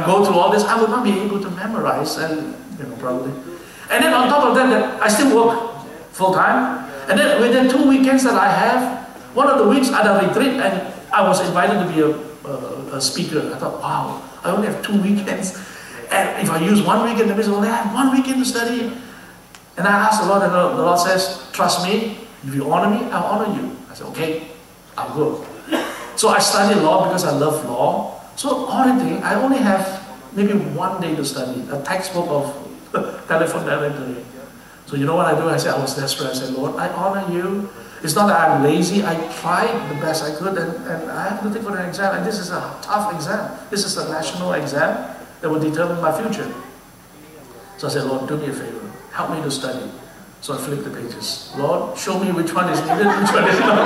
go through all this, I would not be able to memorize, and you know, probably. And then on top of that, I still work full time. And then within 2 weekends that I have, one of the weeks at a retreat, and I was invited to be a speaker. I thought, wow, I only have 2 weekends. And if I use 1 weekend, that means I only have 1 weekend to study. And I asked the Lord, and the Lord says, trust me, if you honor me, I'll honor you. I said, okay, I'll go. So I studied law because I love law. So auditing, I only have maybe 1 day to study, a textbook of telephone directory. So you know what I do? I said, I was desperate. I said, Lord, I honor you. It's not that I'm lazy. I tried the best I could, and I have to take for an exam. And this is a tough exam. This is a national exam that will determine my future. So I said, Lord, do me a favor. Help me to study. So I flipped the pages. Lord, show me which one is needed, which one is not.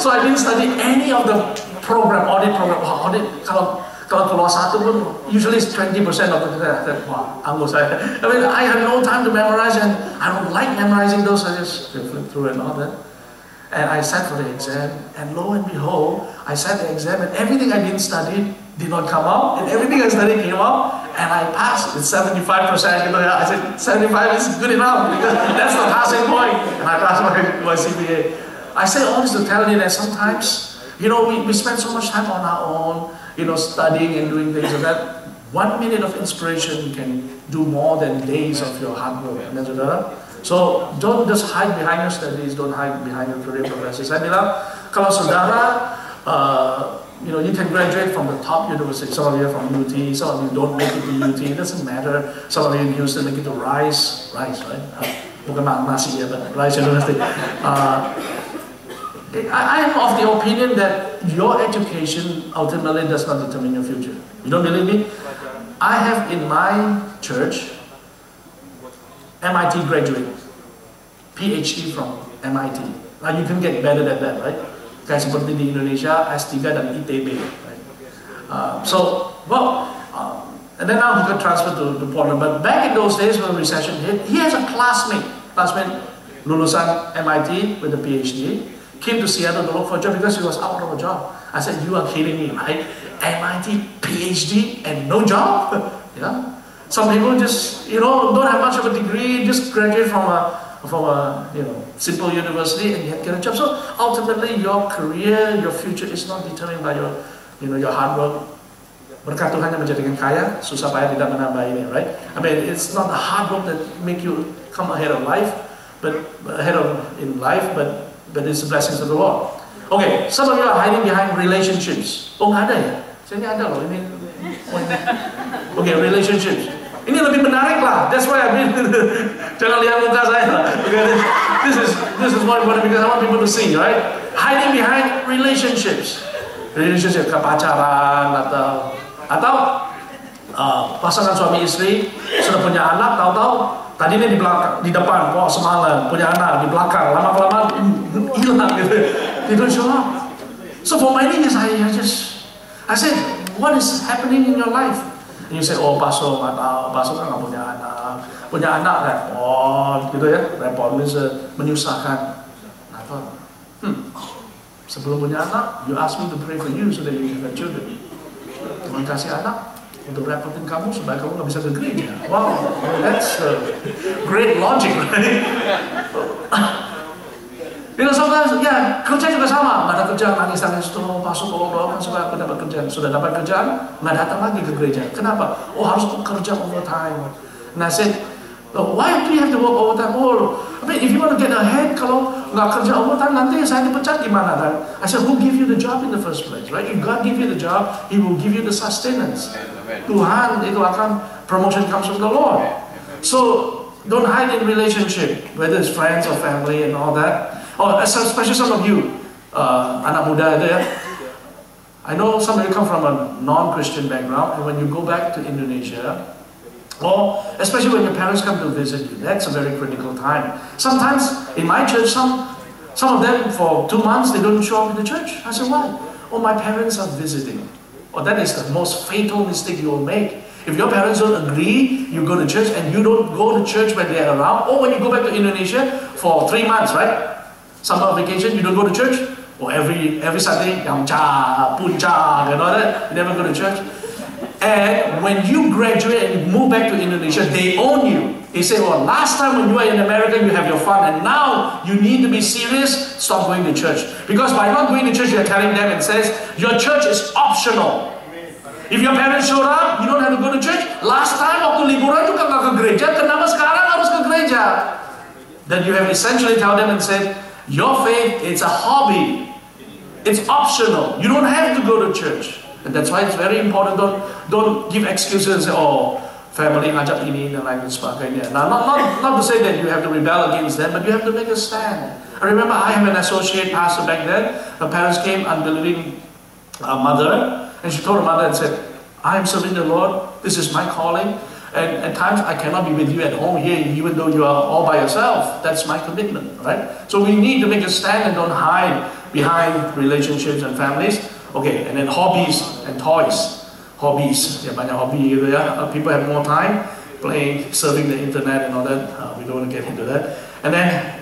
So I didn't study any of the audit program. Audit, kalau keluar satu pun, usually it's 20% of the, wow, anggus saya. I mean, I had no time to memorize, and I don't like memorizing those. I just flip through and all that. And I sat for the exam, and lo and behold, I sat the exam, and everything I didn't study did not come out, and everything I studied came out, and I passed with 75%. You know, I said 75 is good enough because that's the passing point, and I passed my CPA. I say all this to tell you that sometimes, you know, we spend so much time on our own. studying and doing things like that. 1 minute of inspiration can do more than days of your hard work. So don't just hide behind your studies, don't hide behind your career progresses. Saya bilang, kalau saudara, you can graduate from the top university. Some of you are from UT, some of you don't make it to UT, it doesn't matter. Some of you in Houston make it to Rice, right? Bukan nasi ya, but Rice University. I am of the opinion that your education ultimately does not determine your future. You don't believe me? I have in my church MIT graduate, PhD from MIT. Now you can get better than that, right? Kayak seperti di Indonesia, S3 dan ITB, right? And then now he got transferred to Portland. But back in those days when the recession hit, he has a classmate lulusan MIT with a PhD, came to Seattle to look for a job because he was out of a job. I said, you are kidding me, right? MIT, PhD, and no job? Yeah. Some people just, don't have much of a degree, just graduate from a simple university and yet get a job. So ultimately, your career, your future is not determined by your hard work. Berkat Tuhan yang menjadikan kaya, susah payah tidak menambah ini, right? I mean, it's not the hard work that make you come ahead in life, but it's the blessings of the Lord. Okay, some of you are hiding behind relationships. Oh, nggak ada ya? Saya ini ada loh, ini. Okay, relationships. Ini lebih menarik lah. That's why I mean, jangan lihat muka saya. Okay, this is more important because I want people to see, right? Hiding behind relationships. Relationship ke pacaran atau pasangan suami istri sudah punya anak, tahu-tahu tadinya di belakang, di depan, semalam punya anak di belakang, lama-kelamaan hilang gitu. They don't show up. So for many years I said, what is happening in your life? And you say, oh pastor nggak tahu, pastor kan nggak punya anak repot gitu ya, repot menyusahkan. Atau sebelum punya anak, you ask me to pray for you so that you can have children. Tuhan kasih anak untuk repotin kamu supaya kamu nggak bisa ke gereja. Wow, that's great logic, right? Sometimes, kerja juga sama. Nggak ada kerjaan, nangis-nangis tuh, pasuk doakan supaya aku dapat kerjaan. Sudah dapat kerjaan, nggak datang lagi ke gereja. Kenapa? Oh, harus kerja overtime. And I said, why do you have to work overtime? Oh, I mean, if you want to get ahead, kalau nggak kerja overtime, nanti saya dipecat gimana kan? I said, who give you the job in the first place, right? If God give you the job, He will give you the sustenance. Tuhan itu akan, promotion comes from the Lord. So, don't hide in relationship, whether it's friends or family and all that. Oh, especially some of you, anak muda itu ya. I know some of you come from a non-Christian background, and when you go back to Indonesia, or especially when your parents come to visit you, that's a very critical time. Sometimes in my church, some of them for 2 months they don't show up in the church. I said, why? Oh, my parents are visiting. Oh, that is the most fatal mistake you will make. If your parents don't agree, you go to church and you don't go to church when they are around, or when you go back to Indonesia for 3 months, right? Summer vacation, you don't go to church, or every Sunday, yamcha, puncha, and all that, you never go to church. And when you graduate and you move back to Indonesia, they own you. They say, well, last time when you were in America, you have your fun, and now you need to be serious, stop going to church. Because by not going to church, you're telling them and says, your church is optional. If your parents showed up, you don't have to go to church. Last time, waktu liburan juga nggak ke gereja, kenapa sekarang harus ke gereja? Then you have essentially tell them and said, your faith, it's a hobby. It's optional. You don't have to go to church. And that's why it's very important. Don't give excuses and say, oh, family ngajak ini dan lain sebagainya. Now, not to say that you have to rebel against them, but you have to make a stand. I remember I have an associate pastor back then. Her parents came, unbelieving mother, and she told her mother and said, I am serving the Lord. This is my calling. And at times I cannot be with you at home here, even though you are all by yourself. That's my commitment, right? So we need to make a stand and don't hide behind relationships and families. Okay, and then hobbies and toys. Hobbies, ya banyak hobby gitu ya. People have more time playing, surfing the internet and all that. We don't want to get into that. And then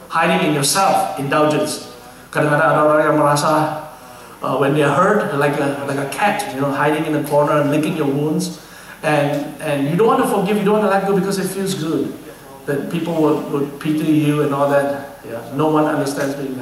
hiding in yourself, indulgence. Kadang-kadang ada orang yang merasa when they are hurt, like a cat, hiding in a corner and licking your wounds. And you don't want to forgive, you don't want to let go because it feels good. That people would pity you and all that. Yeah, no one understands me.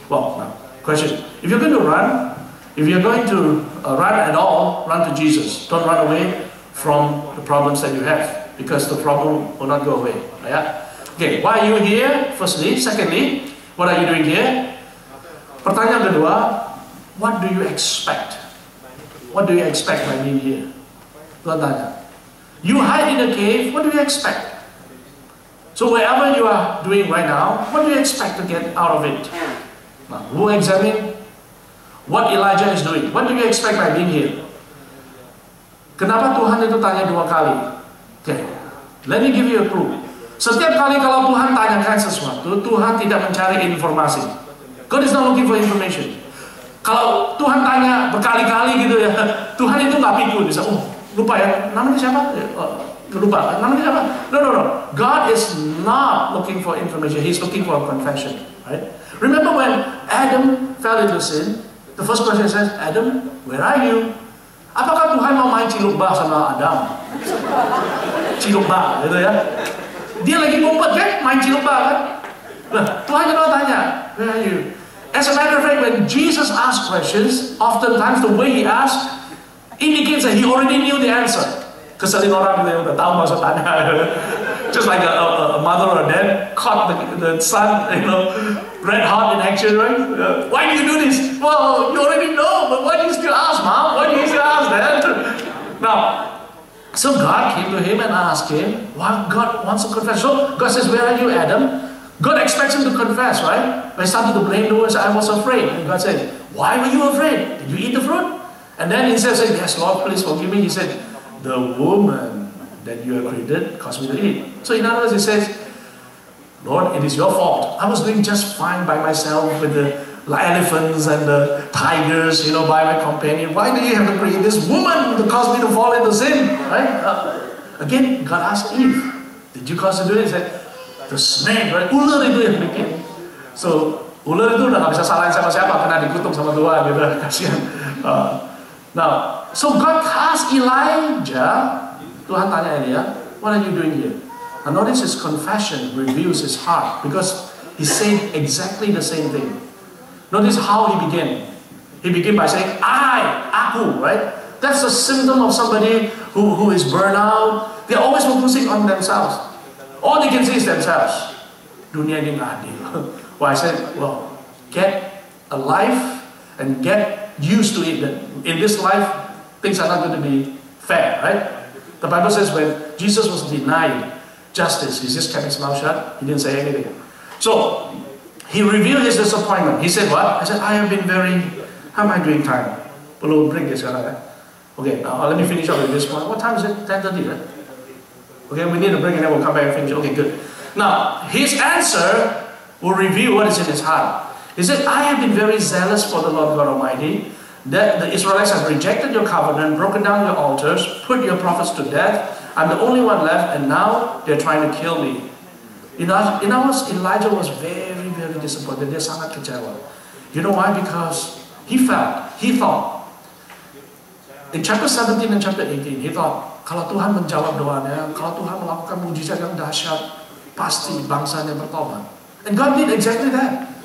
Well, now, question. If you're going to run, If you're going to run at all, run to Jesus. Don't run away from the problems that you have, because the problem will not go away. Yeah? Okay, why are you here? Firstly. Secondly, what are you doing here? Pertanyaan kedua, what do you expect? What do you expect by being here? Tuhan tanya. You hide in a cave, what do you expect? So wherever you are doing right now, what do you expect to get out of it? Now, we'll examine what Elijah is doing. What do you expect by being here? Kenapa Tuhan itu tanya 2 kali? Okay, let me give you a clue. Setiap kali kalau Tuhan tanyakan sesuatu, Tuhan tidak mencari informasi. God is not looking for information. Kalau Tuhan tanya berkali-kali gitu ya, Tuhan itu nggak pikun. Bisa, oh lupa ya, namanya siapa? Lupa, namanya siapa? No. God is not looking for information. He's looking for a confession. Right? Remember when Adam fell into sin? The first question says, Adam, where are you? Apakah Tuhan mau main ciluk-bak sama Adam? Ciluk-bak, gitu ya. Dia lagi ngumpet kan, main ciluk-bak kan? Nah, Tuhan juga tanya, where are you? As a matter of fact, when Jesus asks questions, oftentimes the way he asks indicates that he already knew the answer. Keselin orang gitu ya, udah tahu maksud tanya. Just like a mother or a dad caught the son, red hot in action, right? Why do you do this? Well, you already know, but why do you still ask, Mom? Why do you still ask, Dad? Now, so God came to him and asked him, well, God wants to confess. So God says, where are you, Adam? God expects him to confess, right? But he started to blame the woman, I was afraid. And God said, why were you afraid? Did you eat the fruit? And then he says, yes, Lord, please forgive me. He said, the woman that you have created caused me to eat. So in other words, he says, Lord, it is your fault. I was doing just fine by myself with the elephants and the tigers, by my companion. Why do you have to create this woman to cause me to fall into sin? Right? Again, God asked Eve, did you cause her to do it? He said, the snake, right? Ular itu yang bikin. So, ular itu udah gak bisa salahin sama siapa, kena dikutuk sama Tuhan, gitu. Kasihan. Now, so God asked Elijah, Tuhan tanya Elia, what are you doing here? Now notice his confession reveals his heart, because he said exactly the same thing. Notice how he began. He began by saying, aku, right? That's a symptom of somebody who is burned out. They're always focusing on themselves. All they can see is themselves. Dunia ini nggak adil. Well, I said, well, get a life and get used to it. That in this life, things are not going to be fair, right? The Bible says when Jesus was denied justice, he just kept his mouth shut. He didn't say anything. So, he revealed his disappointment. He said what? I said, I have been very... How am I doing time? Perlu break this sekarang. Okay, now let me finish up with this one. What time is it? 10:30, right? Okay, we need a break and then we'll come back and finish. Okay, good. Now, his answer will reveal what is in his heart. He said, I have been very zealous for the Lord God Almighty. That the Israelites have rejected your covenant, broken down your altars, put your prophets to death. I'm the only one left, and now they're trying to kill me. In other words, Elijah was very, very disappointed. Dia sangat kecewa. You know why? Because he thought, in chapter 17 and chapter 18, he thought, kalau Tuhan menjawab doanya, kalau Tuhan melakukan mujizat yang dahsyat, pasti bangsanya bertobat. And God did exactly that.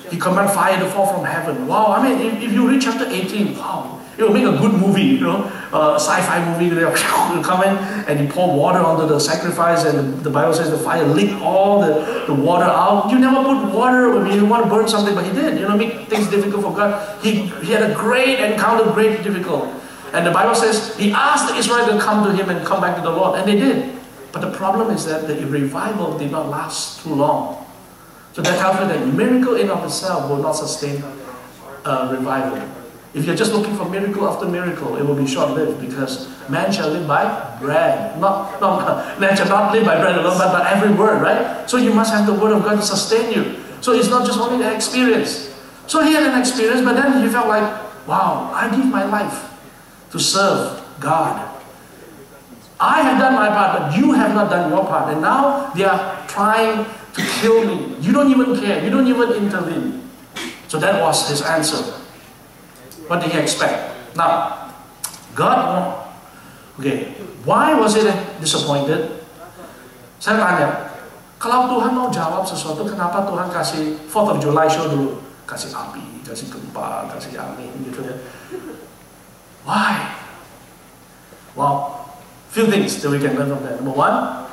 He commanded fire to fall from heaven. Wow, I mean, if you read chapter 18, wow, it will make a good movie, sci-fi movie. They'll come in and he pour water onto the sacrifice, and the Bible says the fire licked all the water out. You never put water when you want to burn something, but he did. Make things difficult for God. He had a great encounter, great difficult. And the Bible says he asked the Israelites to come to him and come back to the Lord, and they did. But the problem is that the revival did not last too long. So that tells me that miracle in of itself will not sustain revival. If you're just looking for miracle after miracle, it will be short-lived, because man shall live by bread. Man shall not live by bread alone, but by every word, right? So you must have the word of God to sustain you. So it's not just only the experience. So he had an experience, but then he felt like, wow, I give my life to serve God. I have done my part, but you have not done your part. And now they are trying to kill me. You don't even care. You don't even intervene. So that was his answer. What did he expect? Now, God, okay, why was he disappointed? Saya tanya, kalau Tuhan mau jawab sesuatu, kenapa Tuhan kasih 4th of July show dulu? kasih api, kasih gempa, kasih angin gitu ya. Why? Well, few things that we can learn from that. Number one,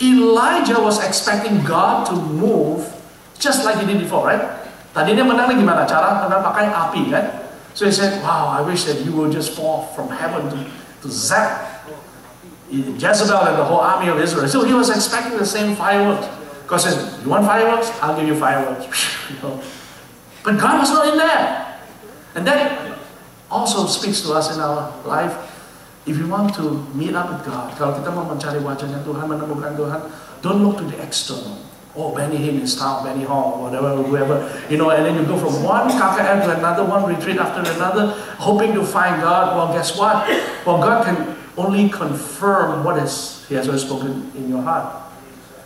Elijah was expecting God to move just like he did before, right? Tadi dia menang gimana? Cara menang pakai api, kan? So he said, wow, I wish that you would just fall from heaven to zap Jezebel and the whole army of Israel. So he was expecting the same fireworks. God says, you want fireworks? I'll give you fireworks. You know? But God was not in there. And that also speaks to us in our life. If you want to meet up with God, kalau kita mau mencari wajahnya Tuhan, menemukan Tuhan, don't look to the external. Oh, Benny Hinn is town, Benny Hall, whatever, whoever, you know, and then you go from one KKR to another, one retreat after another, hoping to find God. Well, guess what? Well, God can only confirm what He has already spoken in your heart.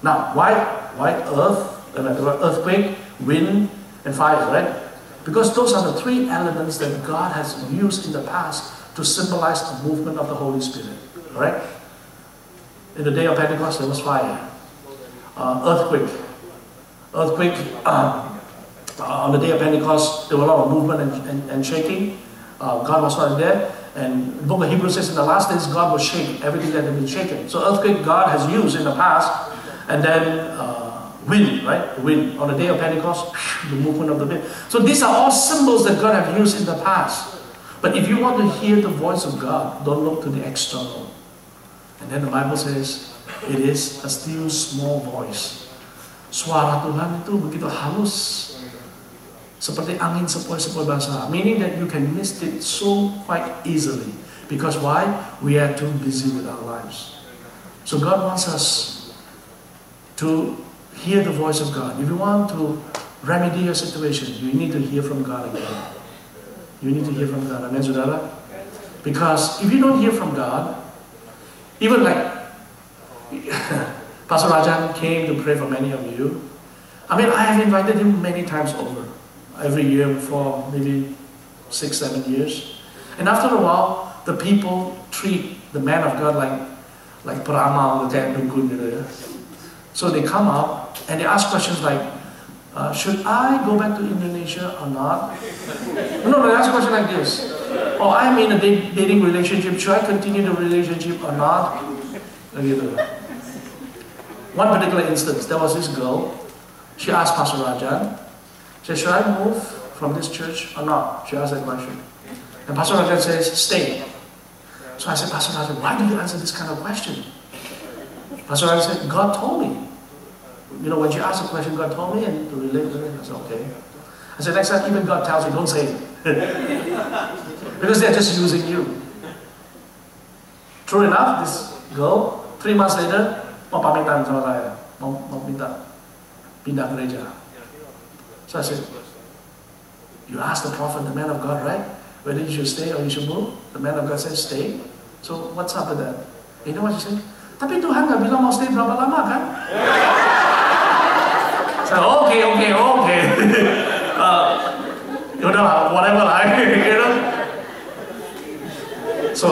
Now, why earthquake, wind, and fire, right? Because those are the three elements that God has used in the past to symbolize the movement of the Holy Spirit, right? In the day of Pentecost, there was fire. Earthquake. On the day of Pentecost, there were a lot of movement and shaking. God was not there. And the book of Hebrews says in the last days, God will shake everything that had been shaken. So earthquake, God has used in the past. And then wind, right? Wind. On the day of Pentecost, the movement of the wind. So these are all symbols that God has used in the past. But if you want to hear the voice of God, don't look to the external. And then the Bible says, it is a still small voice. Suara Tuhan itu begitu halus, seperti angin sepoi-sepoi basah. Meaning that you can miss it so quite easily. Because why? We are too busy with our lives. So God wants us to hear the voice of God. If you want to remedy your situation, you need to hear from God again. You need to hear from God. Amen, saudara? Because if you don't hear from God, even like Pastor Rajan came to pray for many of you. I mean, I have invited him many times over, every year for maybe 6-7 years. And after a while, the people treat the man of God like peramal, kayak dukun gitu ya. So they come up and they ask questions like, should I go back to Indonesia or not? No, they ask a question like this. Oh, I'm in a dating relationship. Should I continue the relationship or not? One particular instance, there was this girl. She asked Pastor Rajan, she said, should I move from this church or not? She asked that question. And Pastor Rajan says, stay. So I said, Pastor Rajan, why do you answer this kind of question? Pastor Rajan said, God told me. You know, when she asked the question, God told me, and to relate to it, I said, okay. I said, next time even God tells you, don't say it. Because they're just using you. True enough, this girl, 3 months later, mau pamitan sama saya, mau minta pindah gereja. So I said, you asked the prophet, the man of God, right? Whether you should stay or you should move? The man of God said, stay. So what's up with that? You know what she said? Tapi Tuhan nggak bilang mau stay berapa lama kan? So okay. You know, whatever you know. So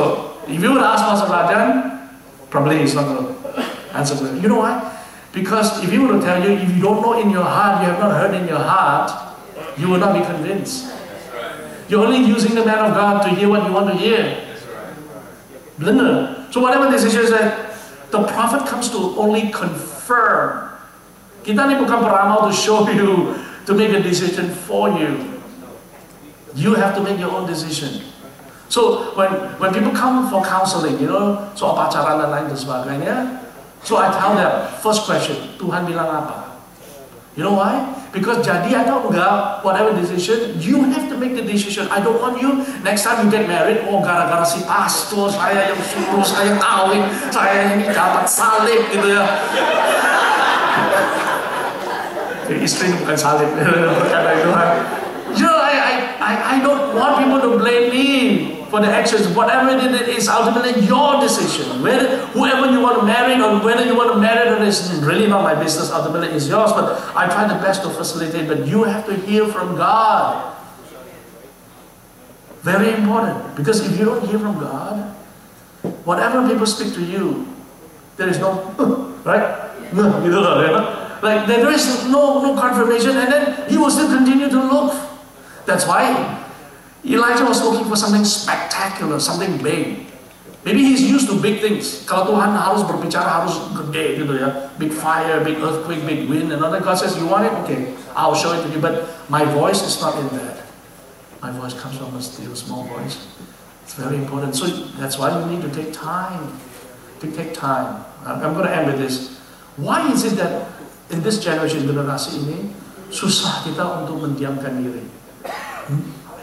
if you would ask Pastor Rajan, probably he's not going to answer that. You know why? Because if he were to tell you, if you don't know in your heart, you have not heard in your heart, you will not be convinced. You're only using the man of God to hear what you want to hear. Benar. So whatever decision that the prophet comes to only confirm. Kita ni bukan peramal to show you, to make a decision for you. You have to make your own decision. So when people come for counseling, you know, soal pacaran dan lain sebagainya, so I tell them, first question, Tuhan bilang apa? You know why? Because jadi atau enggak, whatever decision, you have to make the decision. I don't want you, next time you get married, oh gara-gara si pastor, saya yang suruh, saya kawin, saya ini dapat salib gitu ya. Istri bukan salib, berkata Tuhan. You know, I don't want people to blame me for the actions. Whatever it is, ultimately your decision. Whoever you want to marry or whether you want to marry or is really not my business, ultimately is yours. But I try the best to facilitate. But you have to hear from God. Very important. Because if you don't hear from God, whatever people speak to you, there is no, right? No, you know, like there is no confirmation, and then you will still continue to look That's why Elijah was looking for something spectacular, something big. Maybe he's used to big things. Kalau Tuhan harus berbicara, harus gede gitu ya. Big fire, big earthquake, big wind, and all that. God says, you want it? Okay, I'll show it to you. But my voice is not in that. My voice comes from a still small voice. It's very important. So that's why you need to take time. Take time. I'm going to end with this. Why is it that in this generation, generasi ini, susah kita untuk mendiamkan diri?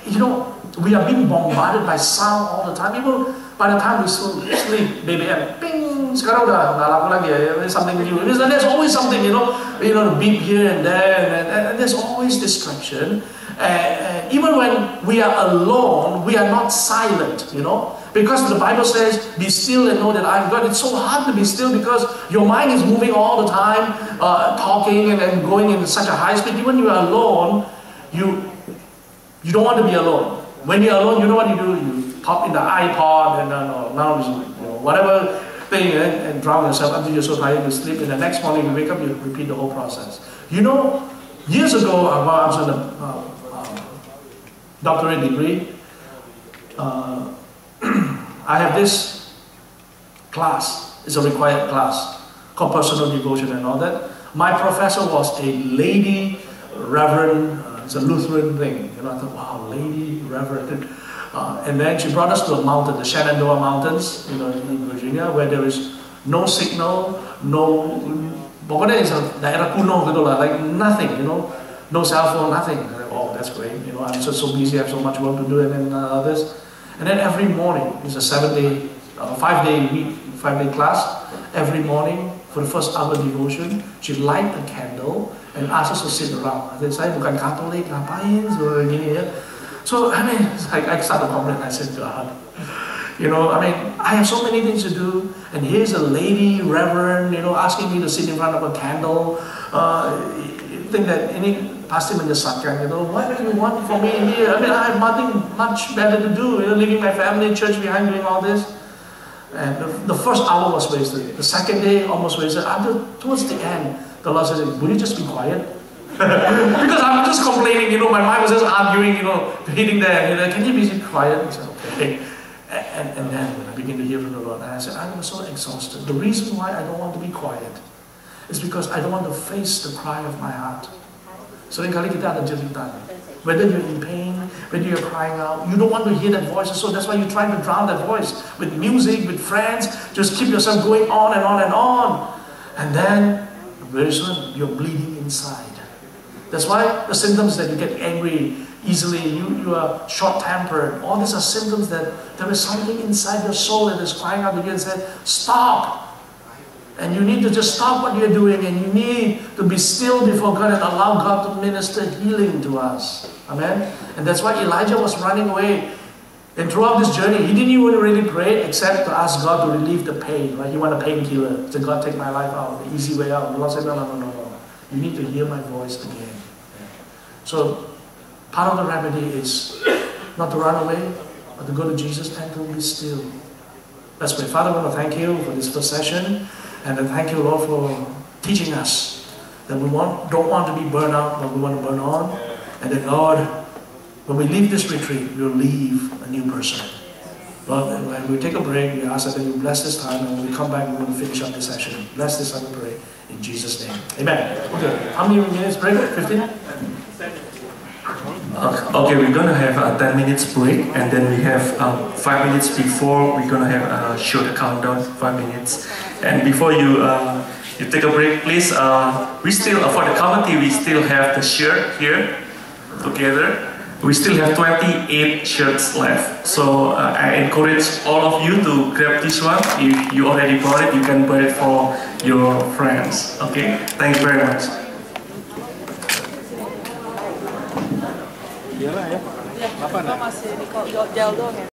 You know, we are being bombarded by sound all the time. People, by the time we sleep, BBM, ping, sekarang udah nggak laku lagi ya. There's something new. There's always something, you know, the beep here and there, and there's always distraction. Even when we are alone, we are not silent, you know. Because the Bible says, be still and know that I am God. It's so hard to be still because your mind is moving all the time, talking and going in such a high speed. Even when you are alone, you don't want to be alone. When you're alone, you know what you do? You pop in the iPod and now whatever thing and drown yourself until you're so tired you sleep. And the next morning you wake up, you repeat the whole process. You know, years ago, while I was in a doctorate degree, I have this class. It's a required class called personal devotion and all that. My professor was a lady reverend. It's a Lutheran thing. You know, I thought, wow, lady reverend. And then she brought us to a mountain, the Shenandoah Mountains, you know, in Virginia, where there is no signal, no. Pokoknya it's a daerah kuno gitu lah, like nothing, you know, no cell phone, nothing. Oh, that's great. You know, I'm so busy, I have so much work to do, and then this. And then every morning, it's a 7-day, 5-day week, 5-day class. Every morning, for the first hour devotion, she light a candle and ask us to sit around. I said, saya bukan Katolik, ngapain? So, gini ya. So, I mean, I started to complain. I said to her, you know, I mean, I have so many things to do, and here's a lady, reverend, you know, asking me to sit in front of a candle. You think that any pasti menyesatkan, you know, what do you want from me here? I mean, I have nothing much better to do, you know, leaving my family, church behind, doing all this. And the first hour was wasted. The second day almost wasted. Towards the end, the Lord said, will you just be quiet? Because I'm just complaining, you know, my mind was just arguing, you know, hitting there, you know, can you be quiet? I said, okay. And then I began to hear from the Lord, and I said, I'm so exhausted. The reason why I don't want to be quiet is because I don't want to face the cry of my heart. Seringkali kita ada jeritan. Whether you're in pain, whether you're crying out, you don't want to hear that voice. So that's why you're trying to drown that voice with music, with friends. Just keep yourself going on and on and on. And then, very soon, you're bleeding inside. That's why the symptoms that you get angry easily, you are short-tempered. All these are symptoms that there is something inside your soul that is crying out to you and said, stop. And you need to just stop what you're doing, and you need to be still before God and allow God to minister healing to us. Amen? And that's why Elijah was running away. And throughout this journey, he didn't even really pray except to ask God to relieve the pain. Right? He wanted a painkiller. He said, God, take my life out, the easy way out. The Lord said, no. You need to hear my voice again. So, part of the remedy is not to run away, but to go to Jesus and to be still. Let's pray. Father, I want to thank you for this first session. And I thank you, Lord, for teaching us that we don't want to be burned out, but we want to burn on. And that, Lord, when we leave this retreat, we'll leave a new person. Lord, when we take a break, we ask that you bless this time, and when we come back, we want to finish up the session. Bless this time, we pray. In Jesus' name. Amen. Okay. How many minutes break? 15? Okay, we're going to have a 10 minutes break, and then we have 5 minutes before, we're going to have a short countdown, 5 minutes. And before you take a break, please, we still, for the committee, we still have the shirt here together. We still have 28 shirts left. So I encourage all of you to grab this one. If you already bought it, you can buy it for your friends. Okay, thank you very much. Iyalah ya. Apa nak? Masih di jauh doang ya.